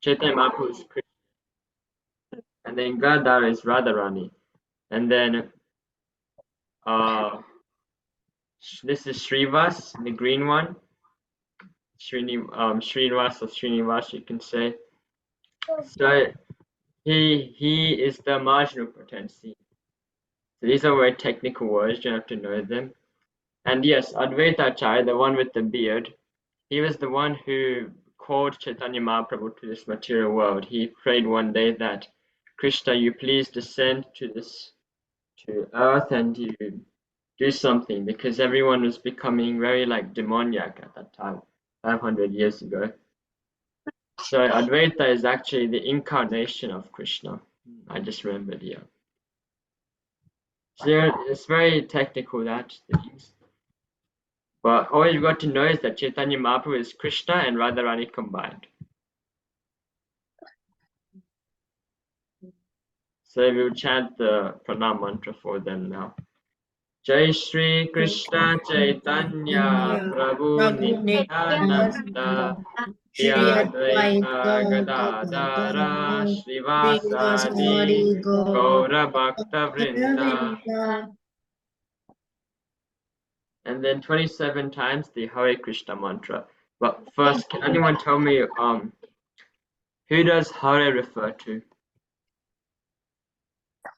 Chaitanya Mahaprabhu is Krishna, and then Gadar is Radharani, and then this is Srivas, the green one, Srinivas or Srinivas, you can say. So he is the marginal potency. So these are very technical words, you have to know them. And yes, Advaita Acharya, the one with the beard, he was the one who called Chaitanya Mahaprabhu to this material world. He prayed one day that, Krishna, you please descend to earth and you do something, because everyone was becoming very like demoniac at that time, 500 years ago. So Advaita is actually the incarnation of Krishna. I just remembered here. So it's very technical, that things. But all you've got to know is that Chaitanya Mahaprabhu is Krishna and Radharani combined. So we will chant the pranam mantra for them now. Jai Shri Krishna Chaitanya Prabhu Nityananda Shri Advaita Gadadara Srivasadi Gaura Bhakta Vrinda. And then 27 times the Hare Krishna mantra. But first, can anyone tell me who does Hare refer to?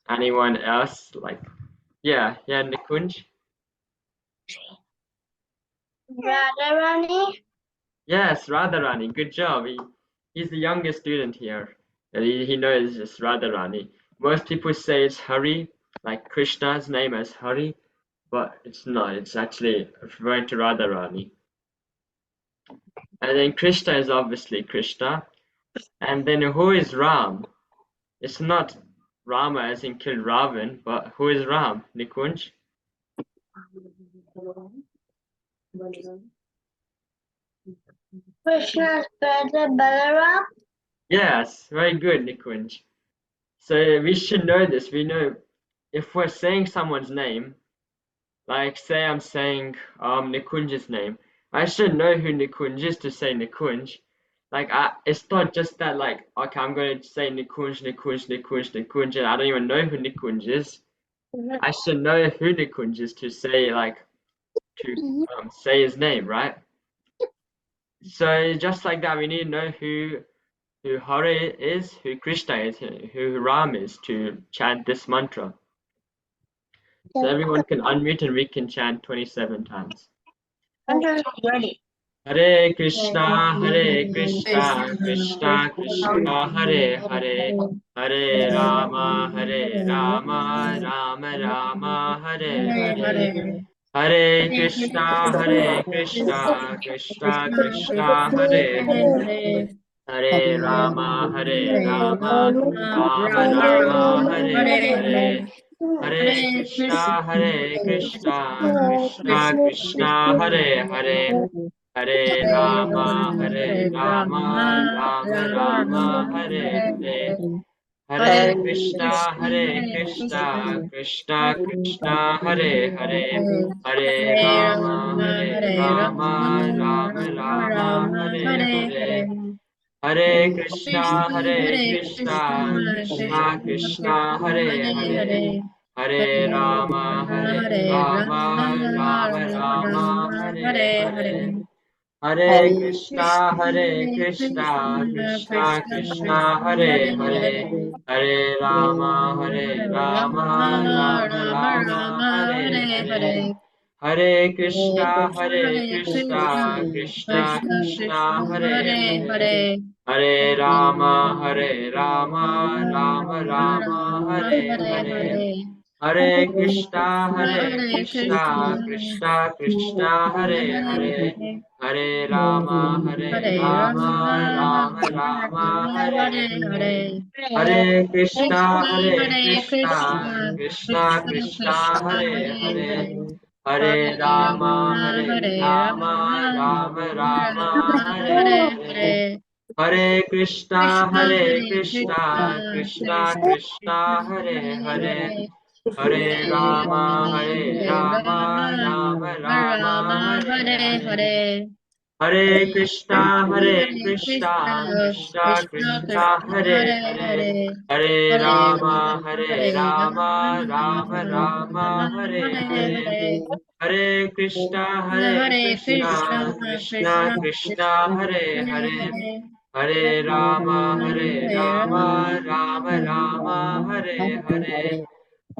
Anyone else? Like, yeah, Nikunj? Radharani? Yes, Radharani. Good job. He's the youngest student here. And he knows it's Radharani. Most people say it's Hari, like Krishna's name as Hari, but it's not. It's actually referring to Radharani. And then Krishna is obviously Krishna. And then who is Ram? It's not Rama as in killed Ravan, but who is Ram? Nikunj? Krishna's brother Balaram? Yes, very good, Nikunj. So we should know this. We know if we're saying someone's name, like say I'm saying Nikunj's name, I should know who Nikunj is to say Nikunj. Like it's not just that like, okay, I'm going to say Nikunj, and I don't even know who Nikunj is. I should know who Nikunj is to say like, to say his name, right? So just like that, we need to know who Hare is, who Krishna is, who Ram is to chant this mantra. So everyone can unmute and we can chant 27 times. Ready. Hare Krishna, Krishna Krishna, Hare Hare, Hare Rama, Rama Rama, Hare Hare. Hare Krishna, Krishna Krishna, Hare Hare. Hare Rama, Rama Rama, Hare Hare. Hare Krishna, Krishna Krishna, Hare Hare. Hare Rama, Rama Rama, Hare Hare. Hare Krishna, Krishna Krishna, Hare Hare. Hare Rama, Rama Hare Hare. Hare Krishna, Krishna Hare Hare. Hare Rama, Rama Hare Hare. Hare Krishna, Krishna Krishna, Hare Hare. Hare Rama, Rama Hare Hare. Hare Krishna, Krishna Krishna, Hare Hare. Hare Rama, Rama Hare Hare. Hare Krishna, Krishna Krishna, Hare Hare. Hare Rama, Rama Hare Hare. Hare Krishna, Krishna Krishna, Hare Hare. Hare Rama, Rama Hare Hare. Hare Krishna, Krishna Krishna, Hare Hare. Hare Rama, Rama Rama Hare Hare. Hare Krishna, Hare Hare Krishna, Krishna, Krishna Krishna Krishna, Krishna, Hare Hare Hare, Hare, Hare Hare Rama, Rama, Hare Hare Rama, Rama, Rama Rama Rama, Hare Rama, Hare Hare, Hare. Hare Krishna, Hare Hare Krishna, Krishna, Krishna Krishna Krishna, Krishna, Hare Hare Hare, Hare, Hare Hare Rama, Rama, Hare Hare Rama, Rama. Rama Rama, Hare Hare,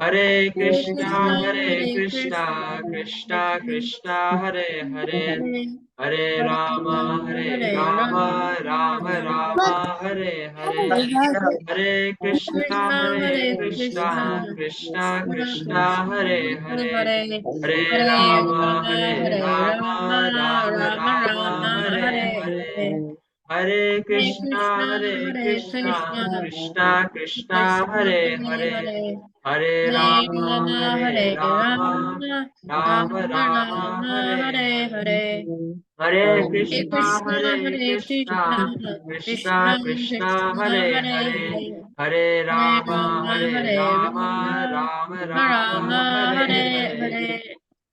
Hare Hare Krishna, Krishna, Hare Hare Krishna, Krishna, Krishna Krishna Krishna, Hare Krishna, Hare, Hare Hare Hare Rama, Rama, Hare Hare Rama, Rama, Rama Rama. Rama, Hare Hare, Hare Krishna, Krishna, Hare Hare Krishna, Krishna, Krishna Krishna Krishna, Hare Krishna, Hare Hare, Hare, Hare Hare Rama, Rama, Hare Hare Rama, Rama, Rama Rama Rama, Rama, Hare Hare Hare, Hare. Hare Hare Krishna, Krishna, Hare Hare Krishna, Krishna, Krishna Krishna, Krishna, Hare Hare Hare, Hare, Hare Hare Rama, Rama, Hare Hare Rama, Rama, Rama Rama Rama, Rama, Hare Hare Hare, Hare.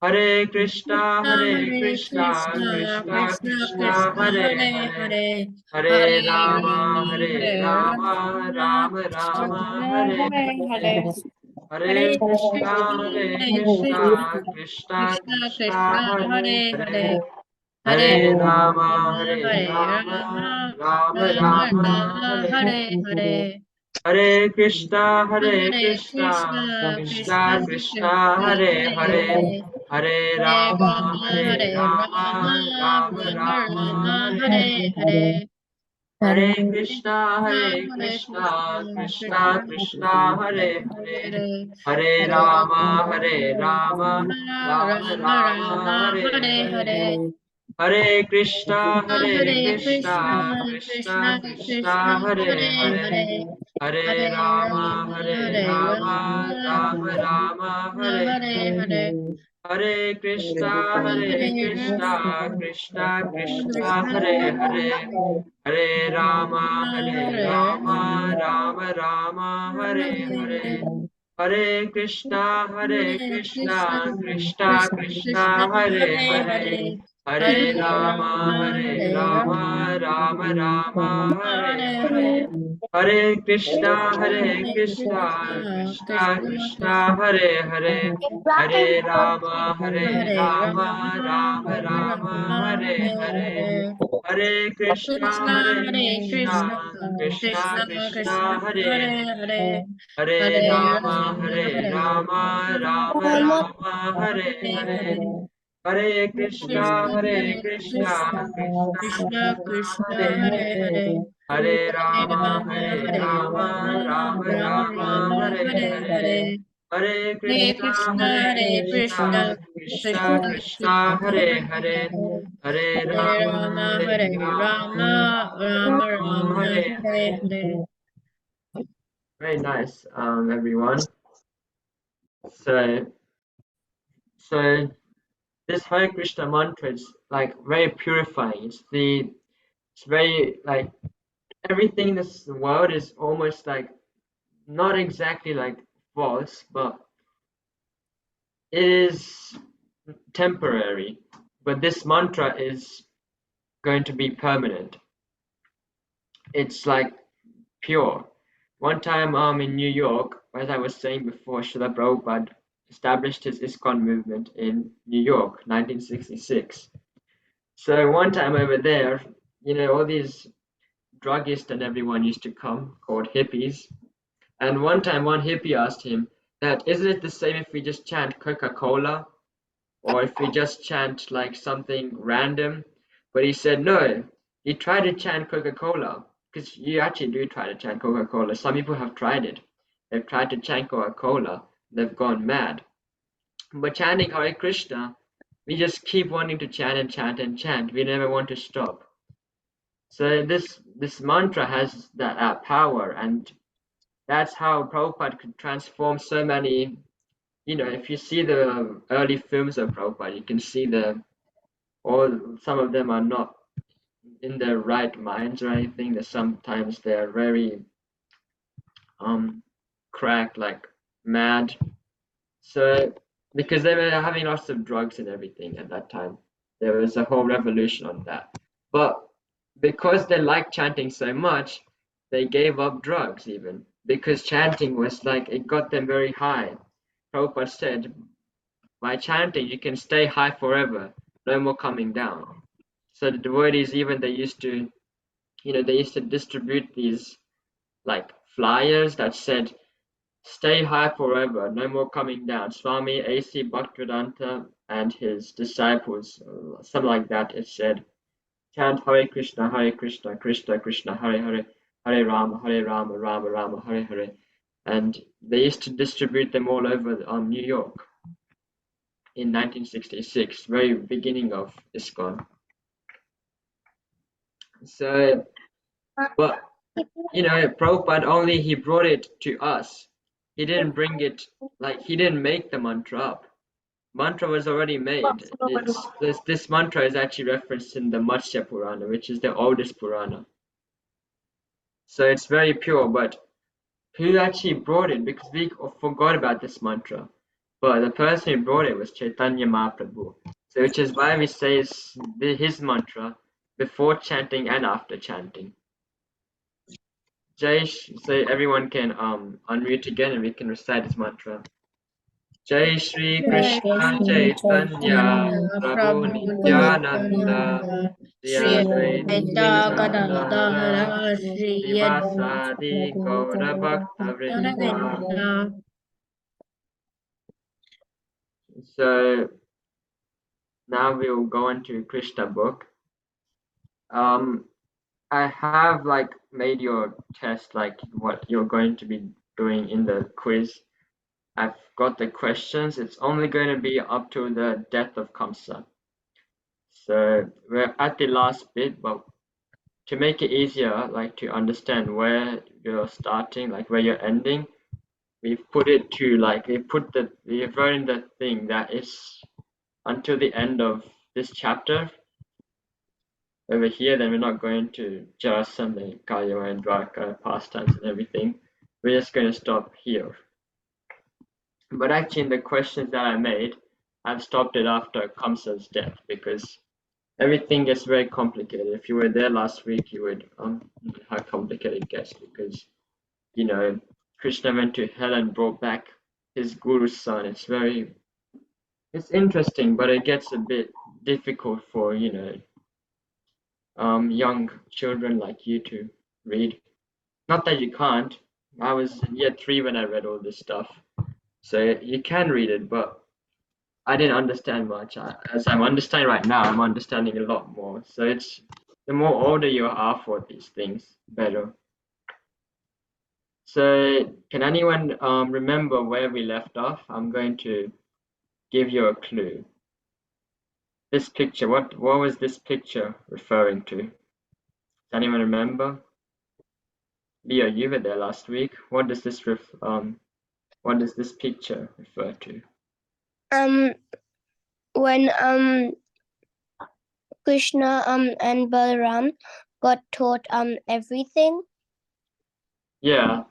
Hare Hare Krishna, Krishna, Hare Hare Krishna, Krishna, Krishna Krishna Krishna, Krishna, Hare Hare Hare, Hare, Hare Hare Rama, Rama, Hare Hare Rama, Rama, Rama Rama, Rama, Hare Hare Hare, Hare. Hare Krishna, Hare Hare Krishna, Krishna, Krishna Krishna Krishna, Krishna, Hare Hare Hare, Hare, Hare Hare Rama, Rama, Hare Hare Rama, Rama, Rama Rama, Rama, Hare Hare Hare, Hare, Hare Hare Krishna, Krishna, Hare Hare Krishna, Krishna, Krishna Krishna Krishna, Krishna, Hare Hare Hare, Hare, Hare Hare Rama, Rama, Hare Hare Rama, Rama, Rama Rama Rama, Rama, Hare Hare Hare, Hare. Hare Krishna, Hare Hare Krishna, Krishna, Krishna Krishna Krishna, Krishna, Hare Hare Hare, Hare, Hare Hare Rama, Rama, Hare Hare Rama, Rama, Rama Rama Rama, Rama, Hare Hare Hare, Hare, Hare Hare Krishna, Krishna, Hare Hare Krishna, Krishna, Krishna Krishna Krishna, Krishna, Hare Hare, Hare Hare Hare, Rama, Hare Hare Rama, Rama, Rama Rama Rama, Rama, Hare Hare Hare, Hare, Hare Krishna, Hare Hare Krishna, Krishna, Krishna Krishna Krishna, Krishna, Hare Hare Hare, Hare, Hare Hare Rama, Rama, Hare Hare Rama, Rama, Rama Rama, Hare Hare Hare, Hare, Hare Krishna, Hare Hare Krishna, Krishna Krishna, Krishna, Hare Hare, Hare Rama, Hare Hare Rama, Rama, Rama Rama, Hare Hare Hare, Hare Krishna, Hare Hare Krishna, Krishna, Krishna Krishna Krishna, Krishna, Hare Hare Hare, Hare, Hare Hare Rama, Rama, Hare Hare Rama, Rama Rama, Hare Hare Hare, Hare, Hare Hare Krishna, Krishna, Hare Hare Krishna, Krishna, Krishna Krishna Krishna, Krishna, Hare Hare, Hare Rama, Hare Hare Rama, Rama, Rama Rama Rama, Rama, Hare Hare Hare, Hare, Hare Krishna, Krishna, Hare Hare Krishna, Krishna, Krishna Krishna Krishna, Krishna, Hare Hare Hare, Hare, Hare Hare Rama, Rama, Hare Hare Rama, Rama Rama, Rama, Hare Hare Hare, Hare, Hare Krishna, Krishna, Hare Hare Krishna, Krishna, Krishna Krishna Krishna, Krishna, Hare Hare Hare, Hare, Hare Hare Rama, Rama, Hare Hare Rama, Rama, Rama Rama Rama, Rama, Hare Hare Hare, Hare, Hare Hare Krishna, Krishna, Hare Hare Krishna, Krishna, Krishna Krishna Krishna, Krishna, Hare Hare Hare, Hare, Hare Hare Rama, Rama, Hare Hare Rama, Rama, Rama Rama Rama, Rama, Hare Hare Hare. Hare. Very nice, everyone. So, so this Hare Krishna mantra is like very purifying. It's very like everything in this world is almost like not exactly like false, but it is temporary. But this mantra is going to be permanent. It's like pure. One time in New York, as I was saying before, Srila Prabhupada established his ISKCON movement in New York, 1966. So one time over there, all these druggists and everyone used to come, called hippies. And one time one hippie asked him that, isn't it the same if we just chant Coca-Cola or if we just chant like something random? But he said, no, you try to chant Coca-Cola, because you actually do try to chant Coca-Cola. Some people have tried it. They've tried to chant Coca-Cola, they've gone mad. But chanting Hare Krishna, we just keep wanting to chant and chant and chant. We never want to stop. So this mantra has that power, and that's how Prabhupada could transform so many. If you see the early films of Prabhupada, you can see some of them are not in their right minds or anything. That sometimes they're very cracked, like mad. So because they were having lots of drugs and everything at that time, there was a whole revolution on that. But because they liked chanting so much, they gave up drugs even because chanting was like it got them very high. Prabhupada said, by chanting you can stay high forever, no more coming down. So the devotees even they used to, they used to distribute these like flyers that said, "Stay high forever, no more coming down." Swami A.C. Bhaktivedanta and his disciples, something like that. It said, chant Hare Krishna, Krishna Krishna, Hare Hare, Hare Rama, Rama Rama, Hare Hare. And they used to distribute them all over New York in 1966, very beginning of ISKCON. So, but Prabhupada only he brought it to us. He didn't bring it, like he didn't make the mantra up. Mantra was already made. This mantra is actually referenced in the Matsya Purana, which is the oldest Purana. So it's very pure, but who actually brought it? Because we forgot about this mantra. But the person who brought it was Chaitanya Mahaprabhu. So which is why we say his mantra before chanting and after chanting. Jai, so everyone can unmute again and we can recite his mantra. Jai Shri Krishna Chaitanya Prabhu Nityananda Shri Advaita Gadadhara Srivasadi Gaura Bhakta Vrinda. So now we will go into Krishna book. I have like made your test, like what you're going to be doing in the quiz. I've got the questions. It's only going to be up to the death of Kamsa. So we're at the last bit, but to make it easier, like to understand where you're starting, like where you're ending, we've put it to like we've wrote in the thing that is until the end of this chapter. Over here, then we're not going to Jarasandha, Kalya and Dwarka, pastimes and everything. We're just going to stop here. But actually, in the questions that I made, I've stopped it after Kamsa's death because everything gets very complicated. If you were there last week, you would how complicated it gets because Krishna went to hell and brought back his guru's son. It's interesting, but it gets a bit difficult for young children like you to read. Not that you can't. I was in year 3 when I read all this stuff, so you can read it, but I didn't understand much. As I'm understanding right now, I'm understanding a lot more. So it's the more older you are for these things, better. So can anyone remember where we left off? I'm going to give you a clue. This picture, what was this picture referring to? Does anyone remember? Leo, you were there last week. What does this picture refer to? When Krishna and Balaram got taught everything. Yeah,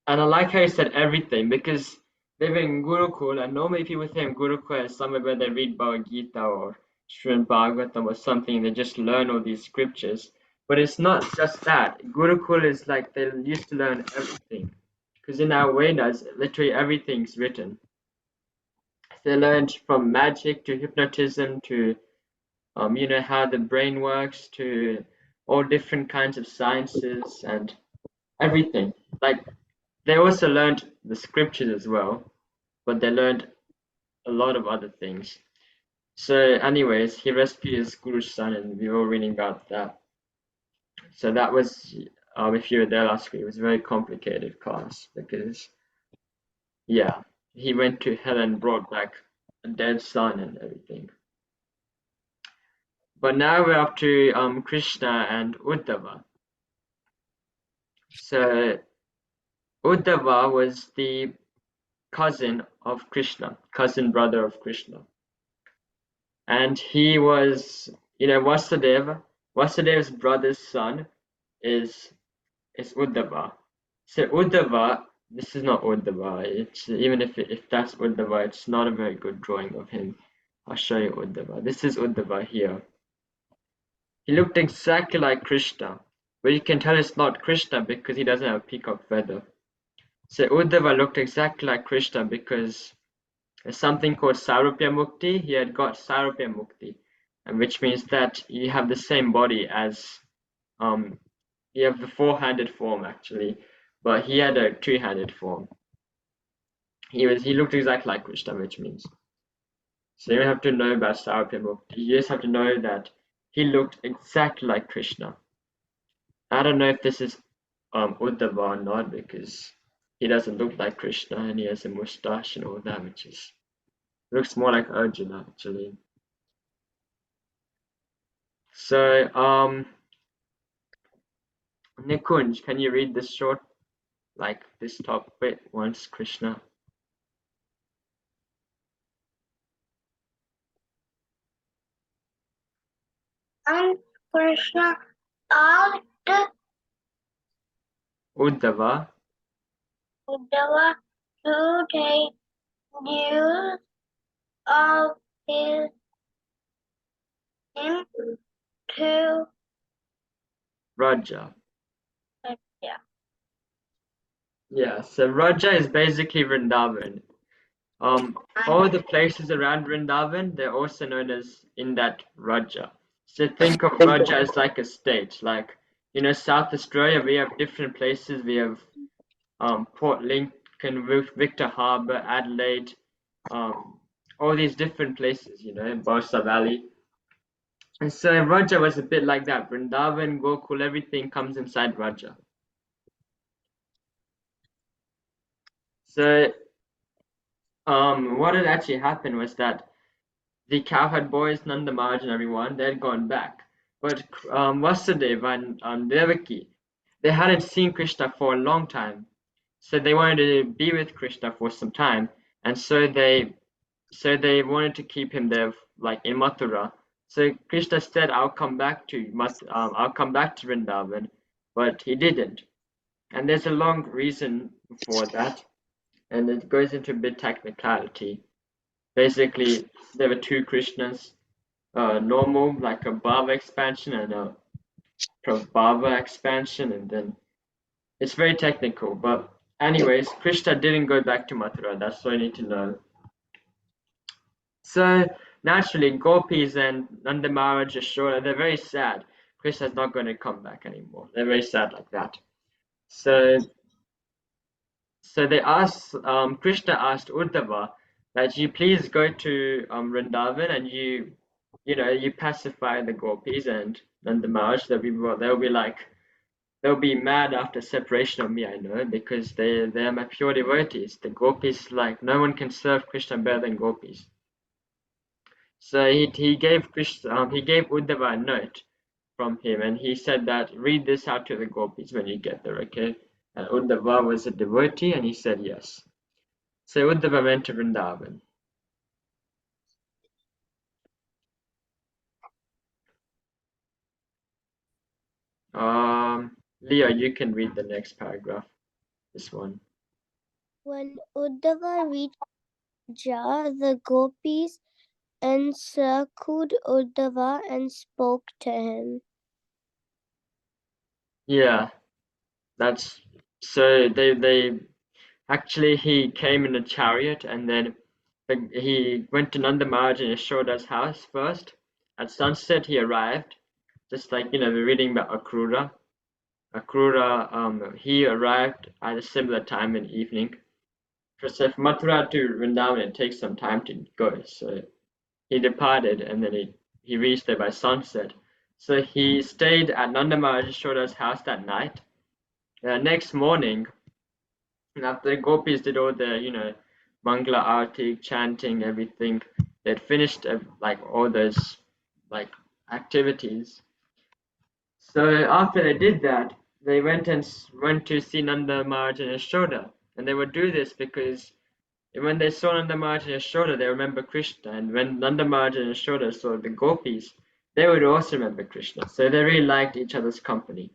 and I like how you said everything because they were in Gurukul, and normally people think Gurukul is somewhere where they read Bhagavad Gita or Srimad Bhagavatam or something. They just learn all these scriptures, but it's not just that. Gurukul is like they used to learn everything because in our Vedas, literally everything's written. They learned from magic to hypnotism to how the brain works to all different kinds of sciences and everything. Like they also learned the scriptures as well, but they learned a lot of other things. So, anyways, he rescued his guru's son, and we were reading about that. So that was, if you were there last week, it was a very complicated class because, yeah, he went to hell and brought back a dead son and everything. But now we're up to Krishna and Uddhava. So Uddhava was the cousin of Krishna, cousin brother of Krishna. And he was, Vasudeva. Vasudeva's brother's son is Uddhava. So Uddhava, this is not Uddhava. It's even if that's Uddhava, it's not a very good drawing of him. I'll show you Uddhava. This is Uddhava here. He looked exactly like Krishna, but you can tell it's not Krishna because he doesn't have a peacock feather. So Uddhava looked exactly like Krishna because there's something called Sarupya Mukti. He had got Sarupya Mukti, and which means that you have the same body as you have the four-handed form actually, but he had a two-handed form. He looked exactly like Krishna, which means so you don't have to know about Sarupya Mukti. You just have to know that he looked exactly like Krishna. I don't know if this is Uddhava or not because he doesn't look like Krishna and he has a mustache and all that, which is looks more like Arjuna actually. So Nikunj, can you read this short, like this top bit once, Krishna? And Krishna asked Uddhava, Uddhava to take news of him to Raja. yeah. Yeah, so Raja is basically Vrindavan. All the places around Vrindavan, they're also known as in that Raja. So think of Raja as like a state, like South Australia, we have different places. We have Port Lincoln, Victor Harbour, Adelaide, all these different places, in Barsa Valley. And so Raja was a bit like that. Vrindavan, Gokul, everything comes inside Raja. So what had actually happened was that the cowherd boys, Nanda Maharaj and everyone, they had gone back. But Vasudeva and Devaki, they hadn't seen Krishna for a long time. So they wanted to be with Krishna for some time. And so they wanted to keep him there, like in Mathura. So Krishna said, "I'll come back to Vrindavan," but he didn't. And there's a long reason for that, and it goes into a bit technicality. Basically, there were two Krishnas, normal, like a Bhava expansion and a Prabhava expansion, and then it's very technical. But anyways, Krishna didn't go back to Mathura. That's all you need to know. So naturally, gopis and Nanda Maharaj, Yashoda, they're very sad. Krishna's not going to come back anymore. They're very sad like that. So they asked, Krishna asked Uddhava that you please go to Vrindavan and you pacify the gopis and Nanda Maharaj. They'll be mad after separation of me, I know, because they're my pure devotees. The gopis, like, no one can serve Krishna better than gopis. So he gave Uddhava a note from him, and he said that read this out to the gopis when you get there, okay? And Uddhava was a devotee, and he said yes. So Uddhava went to Vrindavan. Leo, you can read the next paragraph. This one. When Uddhava reached Raja, the gopis encircled Uddhava and spoke to him. Yeah, that's so they actually he came in a chariot and then he went to Nanda Maharaj and Yashoda's house first. At sunset he arrived, just like we're reading about Akrura. Akrura, he arrived at a similar time in the evening. So from Mathura to Vrindavan it takes some time to go. So he departed and then he reached there by sunset. So he stayed at Nanda Maharaj Yashoda's house that night. Next morning, after the gopis did all the Mangala Arati, chanting, everything, they'd finished like all those like activities. So after they did that, they went to see Nanda Maharaj and Yashoda, and they would do this because when they saw Nanda Maharaj and Yashoda, they remember Krishna, and when Nanda Maharaj and Yashoda saw the gopis, they would also remember Krishna. So they really liked each other's company.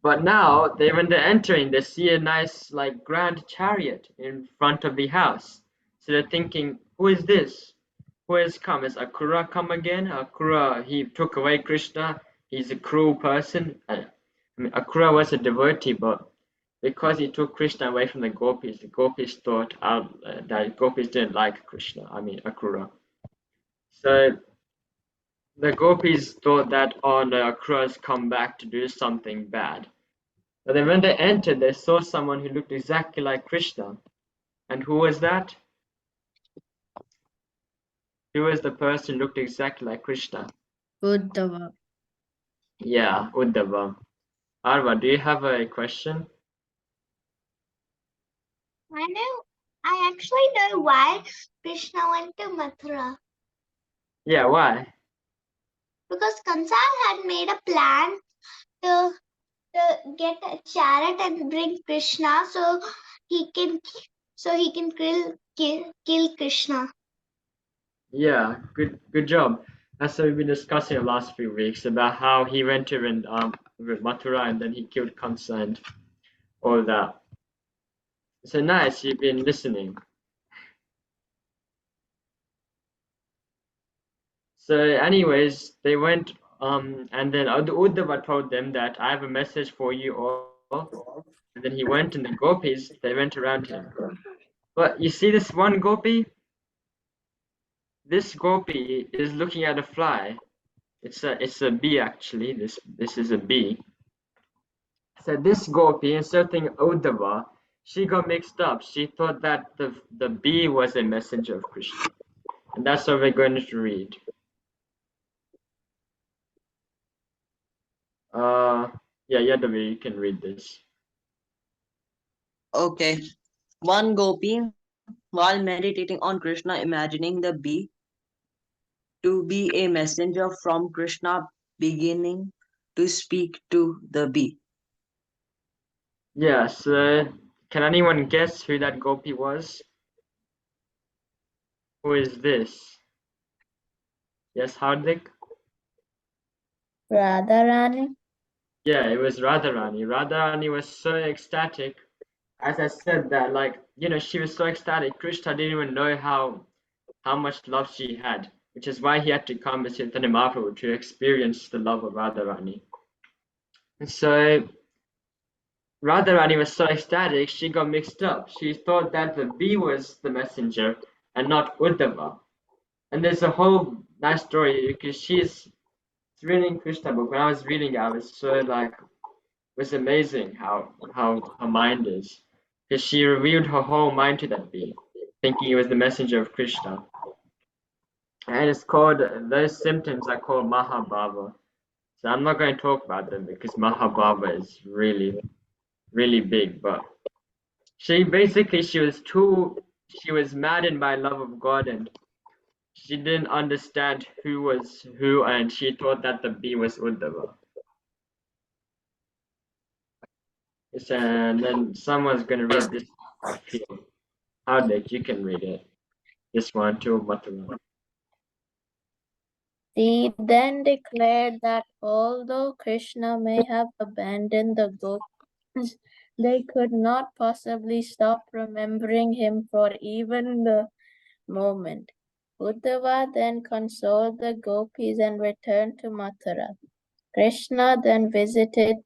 But now, when they're entering, they see a nice, like, grand chariot in front of the house. So they're thinking, who is this? who has come? Has Akura come again? Akura, he took away Krishna. He's a cruel person. I mean, Akura was a devotee, but because he took Krishna away from the gopis thought that gopis didn't like Krishna. I mean, Akura. So the gopis thought that, oh no, Akura's come back to do something bad. But then when they entered, they saw someone who looked exactly like Krishna. And who was that? Who was the person who looked exactly like Krishna? Uddhava. Yeah, Uddhava. Arva, do you have a question? I actually know why Krishna went to Mathura. Yeah, why? Because Kansa had made a plan to get a chariot and bring Krishna so he can kill Krishna. Yeah, good job. That's what we've been discussing the last few weeks about how he went to with Mathura and then he killed Kansa and all that. So nice, you've been listening. So anyways, they went and then Uddhava told them that I have a message for you all. And then he went and the gopis, they went around him. But you see this one gopi? This gopi is looking at a fly. It's a bee actually. This is a bee. So this gopi, instead of thinking Uddhava, she got mixed up. She thought that the bee was a messenger of Krishna. And that's what we're going to read. Yeah, Yadavi, you can read this. Okay. One gopi, while meditating on Krishna, imagining the bee to be a messenger from Krishna, beginning to speak to the bee. Yeah, so can anyone guess who that gopi was? Who is this? Yes, Hardik? Radharani. Yeah, it was Radharani. Radharani was so ecstatic. As I said that, like, she was so ecstatic. Krishna didn't even know how much love she had, which is why he had to come as Chaitanya Mahaprabhu to experience the love of Radharani. And so Radharani was so ecstatic, she got mixed up. She thought that the bee was the messenger and not Uddhava. And there's a whole nice story because she's reading Krishna book. When I was reading it, I was so like, it was amazing how her mind is. Because she revealed her whole mind to that bee, thinking it was the messenger of Krishna. And it's called, those symptoms are called Mahabhava. So I'm not going to talk about them because Mahabhava is really, really big. But she was maddened by love of God and she didn't understand who was who and she thought that the bee was Uddhava. And then someone's going to read this. I feel. Hardik, you can read it. This one too, Mathura. He then declared that although Krishna may have abandoned the gopis, they could not possibly stop remembering him for even the moment. Uddhava then consoled the gopis and returned to Mathura. Krishna then visited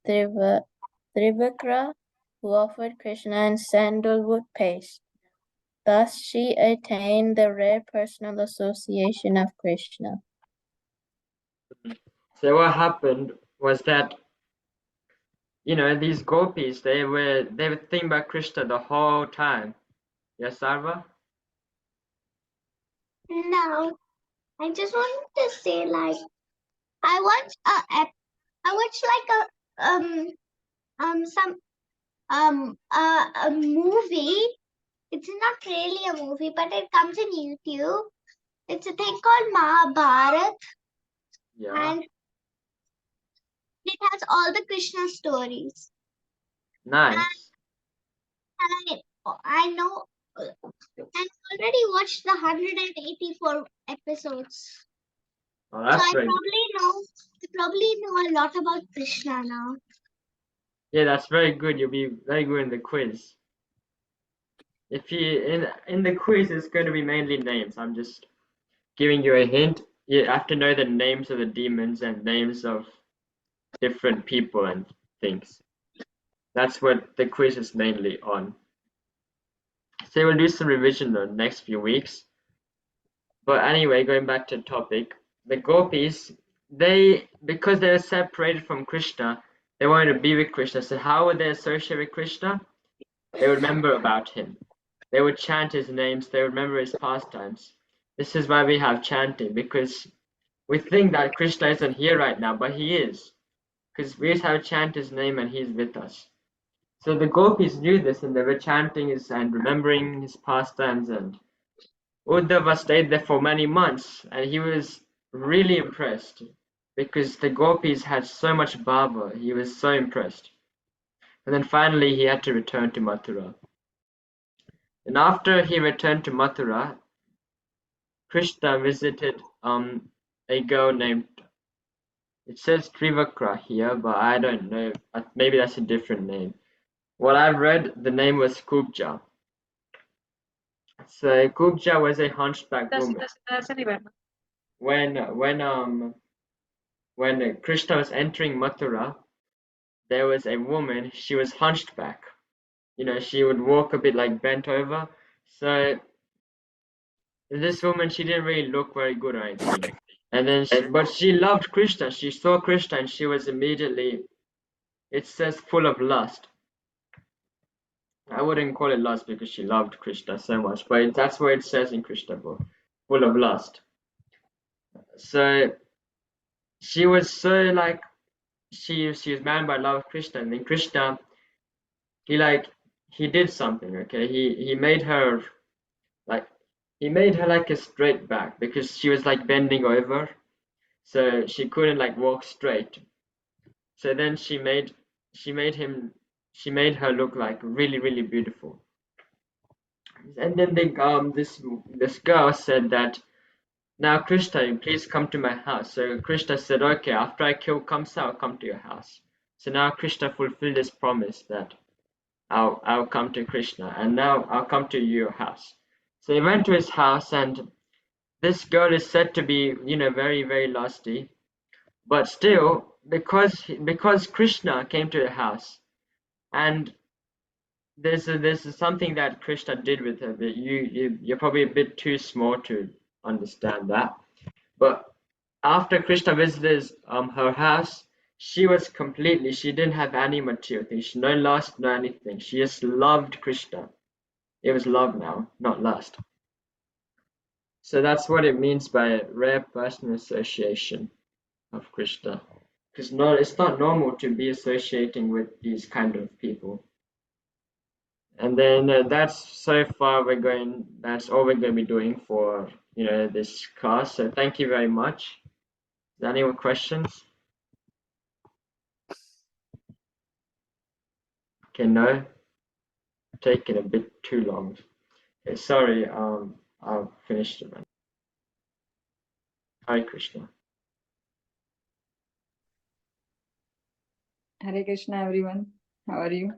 Trivakra, who offered Krishna sandalwood paste. Thus she attained the rare personal association of Krishna. So what happened was that these gopis they were thinking about Krishna the whole time. Yes, Sarva? No, I just wanted to say like I watched like a movie. It's not really a movie, but it comes in YouTube. It's a thing called Mahabharat, Yeah. and it has all the Krishna stories. Nice. And I know, and I already watched the 184 episodes. Oh, So that's I very probably know a lot about Krishna now. Yeah, that's very good. You'll be very good in the quiz. If you in the quiz, it's going to be mainly names. I'm just giving you a hint. You have to know the names of the demons and names of different people and things. That's what the quiz is mainly on. So we'll do some revision the next few weeks. But anyway, going back to the topic, the gopis, because they were separated from Krishna, they wanted to be with Krishna. So how would they associate with Krishna? They would remember about him. They would chant his names. They would remember his pastimes. This is why we have chanting, because we think that Krishna isn't here right now, but he is. Because we just have to chant his name and he's with us. So the gopis knew this and they were chanting his and remembering his pastimes, and Uddhava stayed there for many months and he was really impressed because the gopis had so much bhava. He was so impressed. And then finally he had to return to Mathura. And after he returned to Mathura, Krishna visited a girl named, it says Trivakra here, but I don't know. Maybe that's a different name. What I've read, the name was Kubja. So Kubja was a hunchback woman. When Krishna was entering Mathura, there was a woman. She was hunchback. You know, she would walk a bit like bent over. So this woman, she didn't really look very good or anything. And then, but she loved Krishna. She saw Krishna, and she was immediately, it says, full of lust. I wouldn't call it lust because she loved Krishna so much, but that's what it says in Krishna book, full of lust. So she was so like, she was bound by love of Krishna, and then Krishna, he did something. Okay, he made her like a straight back because she was like bending over, so she couldn't like walk straight. So then she made her look like really, really beautiful. And then this girl said that, now Krishna, please come to my house. So Krishna said, okay, after I kill Kamsa, I'll come to your house. So now Krishna fulfilled his promise that I'll come to Krishna, and now I'll come to your house. So he went to his house, and this girl is said to be, very, very lusty. But still, because Krishna came to the house, and there's something that Krishna did with her that you're probably a bit too small to understand that. But after Krishna visited her house, she didn't have any material things, no lust, no anything. She just loved Krishna. It was love now, not lust. So that's what it means by rare personal association of Krishna. Because it's not normal to be associating with these kind of people. And then that's so far that's all we're going to be doing for this class. So thank you very much. Is there any more questions? Okay, no. Taking a bit too long. Okay, sorry, I'll finish the run. Hare Krishna. Hare Krishna, everyone. How are you?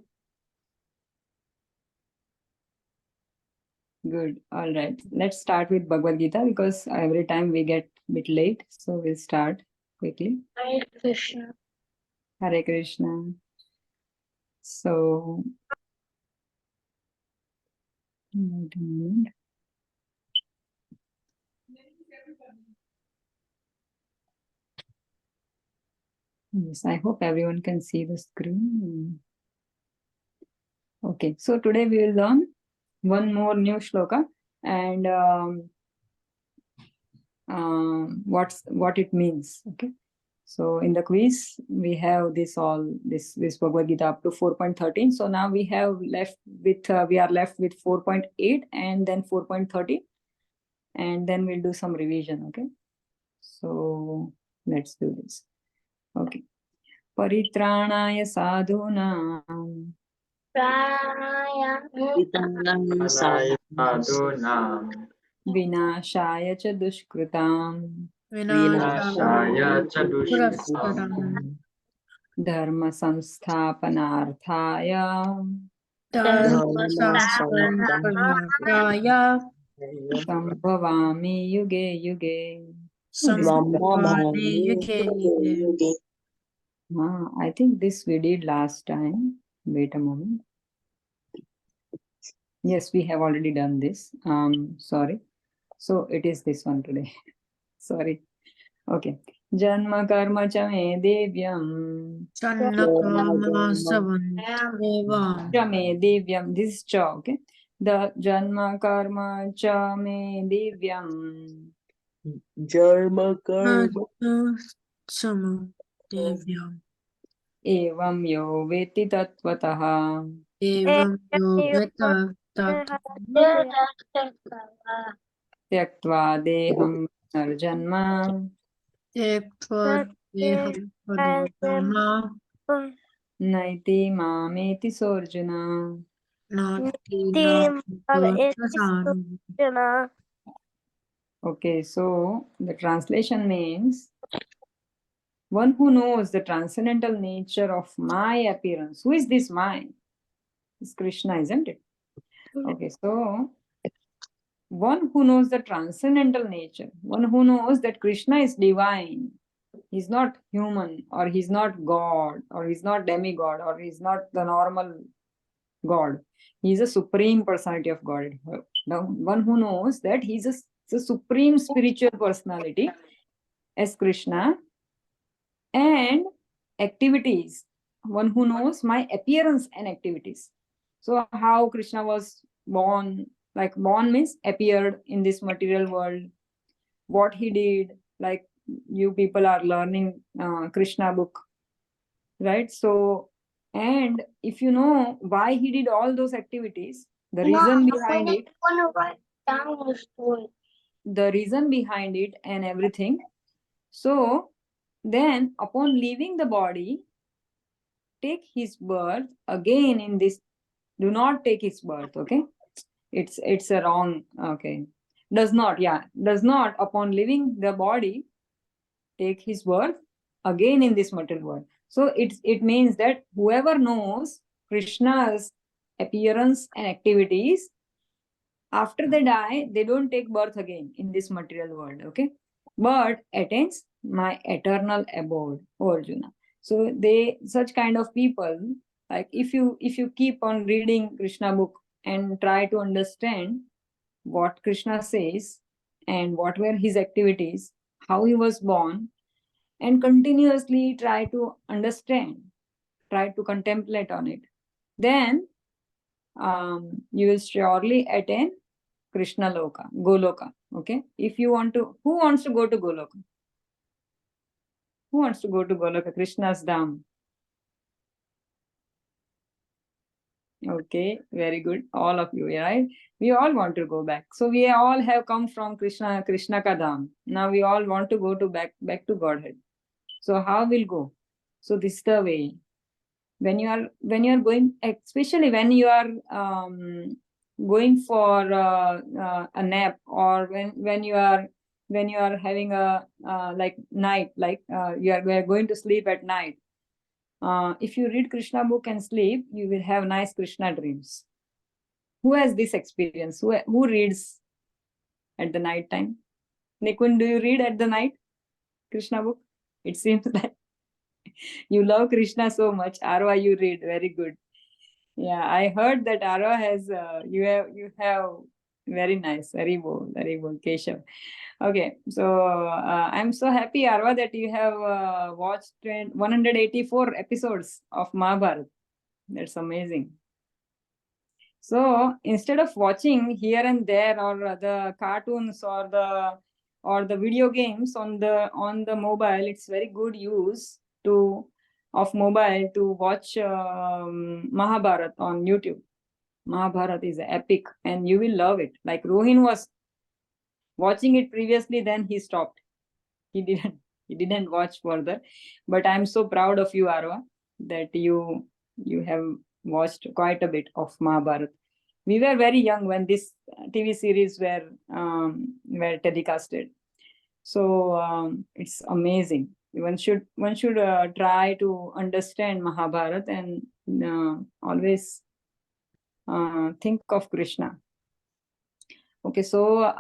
Good. All right. Let's start with Bhagavad Gita because every time we get a bit late. So we'll start quickly. Hare Krishna. Hare Krishna. So, wait a minute. Yes, I hope everyone can see the screen. Okay, so today we will learn one more new shloka and what it means. Okay, so in the quiz we have this Bhagavad Gita up to 4.13. So now we are left with 4.8 and then 4.30, and then we'll do some revision. Okay, so let's do this. Okay. Paritranaya sadhunam vinashaya cha dushkritam dharma samsthapanarthaya Sambhavami yuge yuge. Brahmavani yuge. I think this we did last time. Wait a moment. Yes, we have already done this. Sorry. So it is this one today. Sorry. Okay. Janma karma cha me devyam. Cha me devyam. This is cha, okay? The janma karma cha me devyam. Jarma karma. Evam yo veti tattvataha. Tyaktva deham narjanma. Naiti mameti sorjuna. Okay, so the translation means one who knows the transcendental nature of my appearance. Who is this my? It's Krishna, isn't it? Okay, so one who knows the transcendental nature, one who knows that Krishna is divine. He's not human, or he's not God, or he's not demigod, or he's not the normal God. He's a supreme personality of God. Now, one who knows that he's a supreme spiritual personality as Krishna, and activities. One who knows my appearance and activities. So how Krishna was born, like born means appeared in this material world, what he did, like you people are learning Krishna book, right? So, and if you know why he did all those activities, the reason behind it, the reason behind it and everything. So then upon leaving the body, take his birth again in this. Do not take his birth, okay? It's a wrong, okay. Does not upon leaving the body take his birth again in this material world. So it means that whoever knows Krishna's appearance and activities, after they die, they don't take birth again in this material world, okay? But attains my eternal abode, O Arjuna. So they, such kind of people, like if you keep on reading Krishna book and try to understand what Krishna says and what were his activities, how he was born, and continuously try to understand, try to contemplate on it, then you will surely attain Krishna Loka, Goloka. Okay. If you want to, who wants to go to Goloka? Who wants to go to Goloka? Krishna's Dham. Okay, very good. All of you, right? We all want to go back. So we all have come from Krishna ka Dham. Now we all want to go to back to Godhead. So how we'll go? So this is the way. When you are going, especially when you are going for a nap, or when you are having a like night, like we are going to sleep at night. If you read Krishna book and sleep, you will have nice Krishna dreams. Who has this experience? Who reads at the night time? Nikun, do you read at the night Krishna book? It seems like you love Krishna so much. Arwa, you read very good. Yeah, I heard that Arwa has you have very nice, very well, Keshav. Okay, so I'm so happy, Arwa, that you have watched 184 episodes of Mahabharata. That's amazing. So instead of watching here and there, or the cartoons or the video games on the mobile, it's very good use of mobile to watch Mahabharata on YouTube. Mahabharata is epic, and you will love it. Like Rohin was watching it previously, then he stopped. He didn't watch further. But I'm so proud of you, Arwa, that you have watched quite a bit of Mahabharata. We were very young when this TV series were telecasted. So it's amazing. One should try to understand Mahabharata and always think of Krishna. Okay, so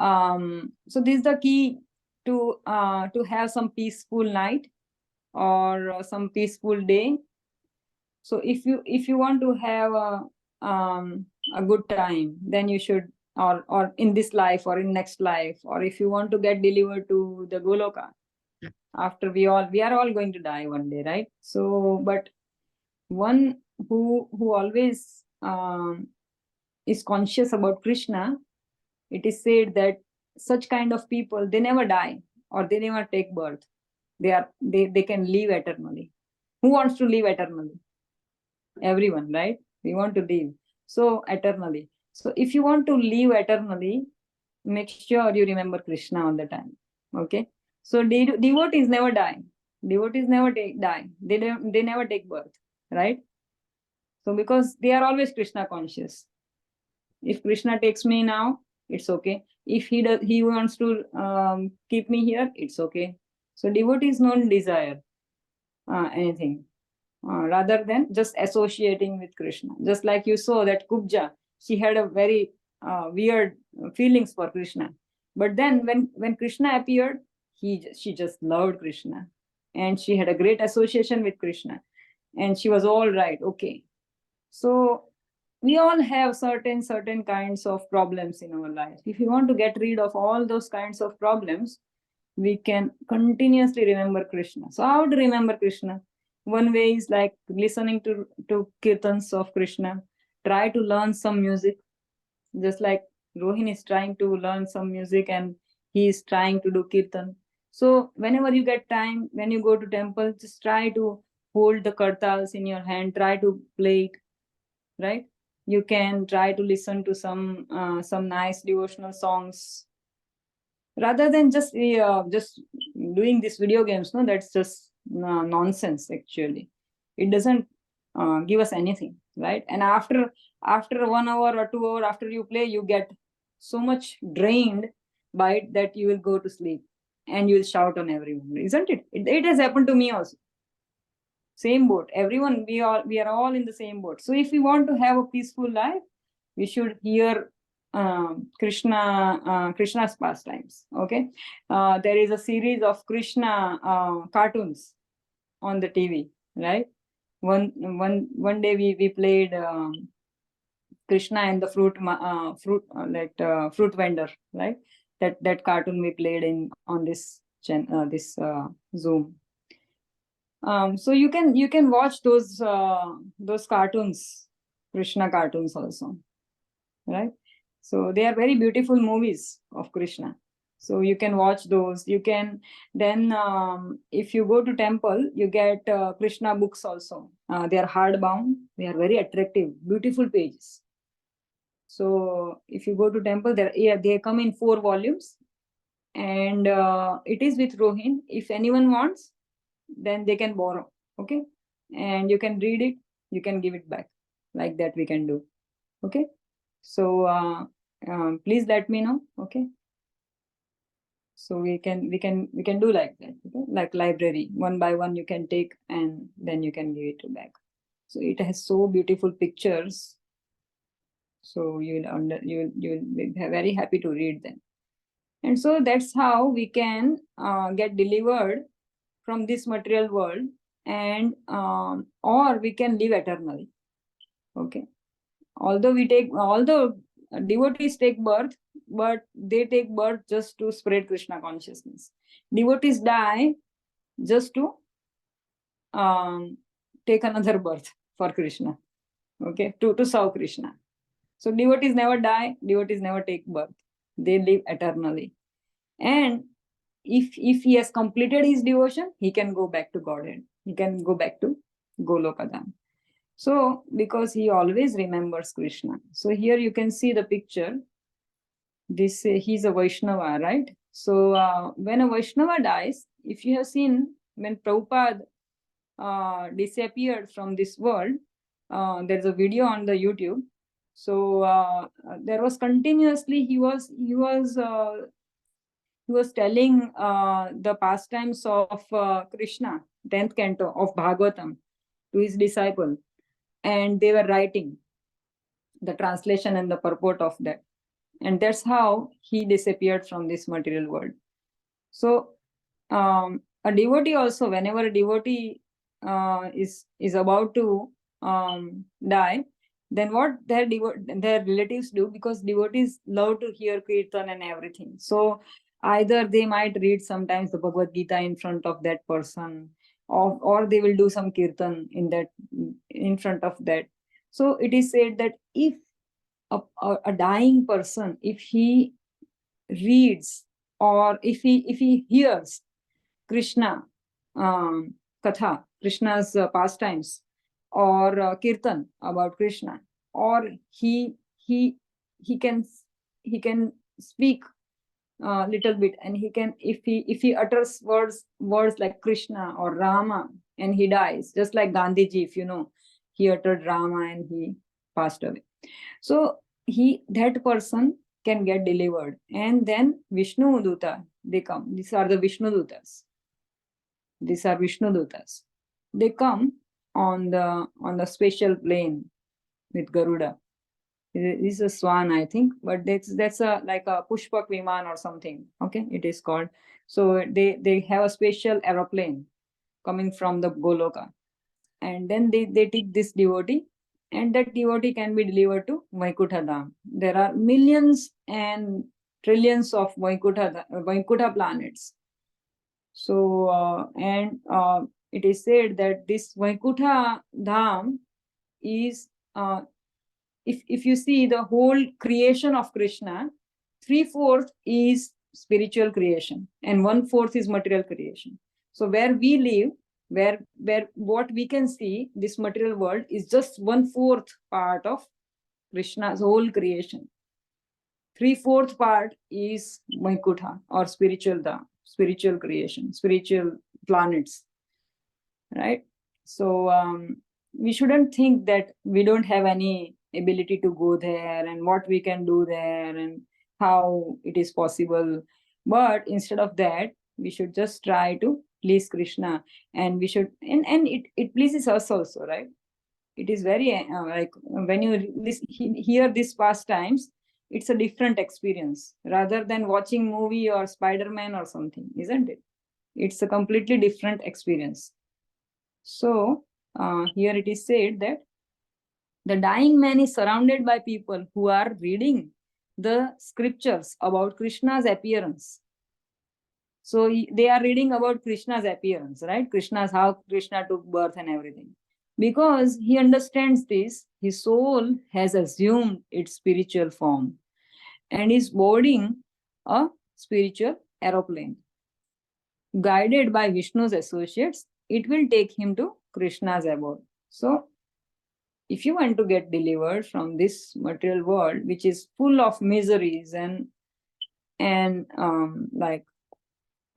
so this is the key to have some peaceful night or some peaceful day. So if you want to have a good time, then you should, or in this life or in next life, or if you want to get delivered to the Goloka, after we are all going to die one day, right? So but one who always is conscious about Krishna, it is said that such kind of people, they never die or they never take birth. They can live eternally. Who wants to live eternally? Everyone, right? We want to live so eternally. So if you want to live eternally, make sure you remember Krishna all the time. Okay, so devotees never die. Devotees never die. They never take birth, right? So because they are always Krishna conscious. If Krishna takes me now, it's okay. If he wants to keep me here, it's okay. So devotees don't desire anything rather than just associating with Krishna. Just like you saw that Kubja, she had a very weird feelings for Krishna. But then when Krishna appeared, she just loved Krishna. And she had a great association with Krishna. And she was all right, okay. So we all have certain kinds of problems in our life. If you want to get rid of all those kinds of problems, we can continuously remember Krishna. So how to remember Krishna? One way is like listening to kirtans of Krishna. Try to learn some music, just like Rohin is trying to learn some music and he is trying to do kirtan. So whenever you get time, when you go to temple, just try to hold the kartals in your hand, try to play it, right? You can try to listen to some nice devotional songs rather than just doing these video games. No, that's just nonsense. Actually, it doesn't give us anything, right? And after 1 hour or 2 hours after you play, you get so much drained by it that you will go to sleep and you will shout on everyone, isn't it? It has happened to me also. Same boat. Everyone, we are all in the same boat. So if we want to have a peaceful life, we should hear Krishna's pastimes. Okay, there is a series of Krishna cartoons on the TV, right? One day we played Krishna and the fruit vendor, right? That cartoon we played on this Zoom. So you can watch those cartoons, Krishna cartoons also, right? So they are very beautiful movies of Krishna. So you can watch those. You can then, if you go to temple, you get Krishna books also. They are hardbound. They are very attractive, beautiful pages. So if you go to temple, they come in 4 volumes, and it is with Rohin. If anyone wants, then they can borrow. Okay, and you can read it. You can give it back. Like that we can do. Okay. So please let me know. Okay. So we can do like that. Okay? Like library, one by one you can take and then you can give it back. So it has so beautiful pictures. So you'll be very happy to read them. And so that's how we can get delivered from this material world, and or we can live eternally. Okay. Although devotees take birth, but they take birth just to spread Krishna consciousness. Devotees die just to take another birth for Krishna. Okay, to serve Krishna. So devotees never die, devotees never take birth. They live eternally. And if he has completed his devotion, he can go back to Godhead. He can go back to Golokadam. So because he always remembers Krishna. So here you can see the picture. This he's a Vaishnava, right? So when a Vaishnava dies, if you have seen when Prabhupada disappeared from this world, there's a video on the YouTube. So there was continuously he was telling the pastimes of Krishna, 10th canto of Bhagavatam, to his disciple, and they were writing the translation and the purport of that. And that's how he disappeared from this material world. So a devotee also, whenever a devotee is about to die, then what their relatives do, because devotees love to hear kirtan and everything. So either they might read sometimes the Bhagavad Gita in front of that person, or they will do some kirtan in front of that. So it is said that if a dying person, if he reads or if he hears Krishna katha, Krishna's pastimes, or kirtan about Krishna, or he can speak a little bit, and he can, if he utters words like Krishna or Rama, and he dies, just like Gandhiji, if you know, he uttered Rama and he passed away. So that person can get delivered, and then Vishnu Duta, they come. These are the Vishnu Dutas. These are Vishnu Dutas. They come on the special plane with Garuda. This is a swan, I think, but that's a like a Pushpak Viman or something. Okay, it is called. So they have a special aeroplane coming from the Goloka, and then they take this devotee, and that devotee can be delivered to Vaikuntha Dham. There are millions and trillions of Vaikuntha planets. So it is said that this Vaikuntha Dham is, if you see the whole creation of Krishna, 3/4 is spiritual creation and 1/4 is material creation. So where we live, where what we can see, this material world is just 1/4 part of Krishna's whole creation. 3/4 part is Vaikuntha or spiritual creation, spiritual planets, right? So we shouldn't think that we don't have any ability to go there and what we can do there and how it is possible. But instead of that, we should just try to please Krishna, and we should, and it pleases us also, right? It is very like when you hear these pastimes, it's a different experience rather than watching movie or Spider-Man or something, isn't it? It's a completely different experience. So here it is said that the dying man is surrounded by people who are reading the scriptures about Krishna's appearance. So they are reading about Krishna's appearance, right? How Krishna took birth and everything. Because he understands this, his soul has assumed its spiritual form and is boarding a spiritual aeroplane. Guided by Vishnu's associates, it will take him to Krishna's abode. So if you want to get delivered from this material world, which is full of miseries and like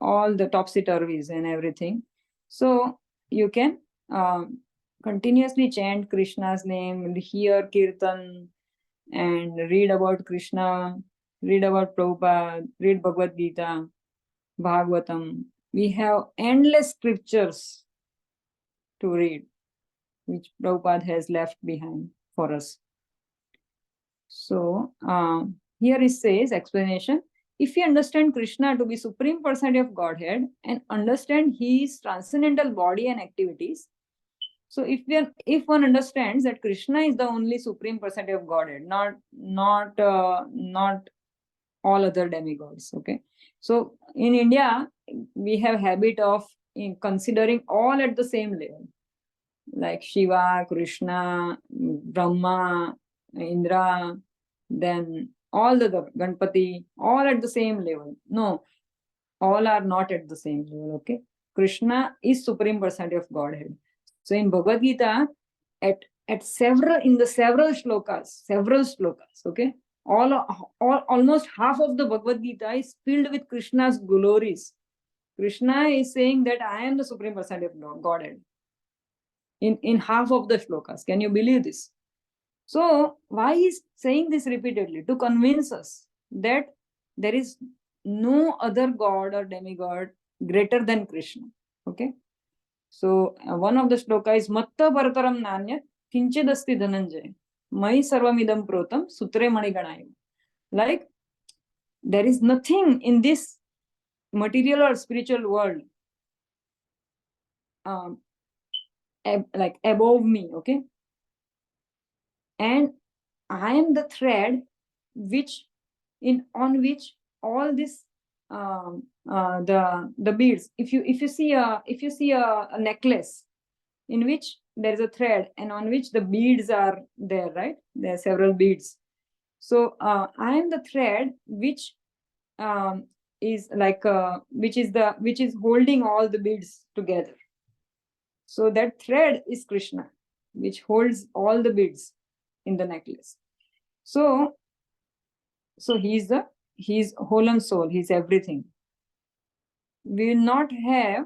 all the topsy-turvies and everything, so you can continuously chant Krishna's name and hear kirtan and read about Krishna, read about Prabhupada, read Bhagavad Gita, Bhagavatam. We have endless scriptures to read, which Prabhupada has left behind for us. So here it says, explanation, if you understand Krishna to be Supreme Personality of Godhead and understand his transcendental body and activities, so if one understands that Krishna is the only Supreme Personality of Godhead, not all other demigods, okay? So in India, we have habit of considering all at the same level, like Shiva, Krishna, Brahma, Indra, then all the Ganpati, all at the same level. No, all are not at the same level, okay? Krishna is Supreme Personality of Godhead. So in Bhagavad Gita, at several shlokas, okay? Almost half of the Bhagavad Gita is filled with Krishna's glories. Krishna is saying that I am the Supreme Personality of Godhead. In half of the shlokas. Can you believe this? So why is saying this repeatedly? To convince us that there is no other god or demigod greater than Krishna. Okay. So one of the shloka is Matta Parataram Nanya Kinchidasti Dhananjay Mai Sarvamidam Protam Sutre Maniganayam. Like, there is nothing in this material or spiritual world like above me, okay? And I am the thread which on which all this the beads. If you see a necklace in which there is a thread and on which the beads are there, right? There are several beads. So I am the thread which is like which is holding all the beads together. So that thread is Krishna, which holds all the beads in the necklace. So he's whole and soul, he's everything. We will not have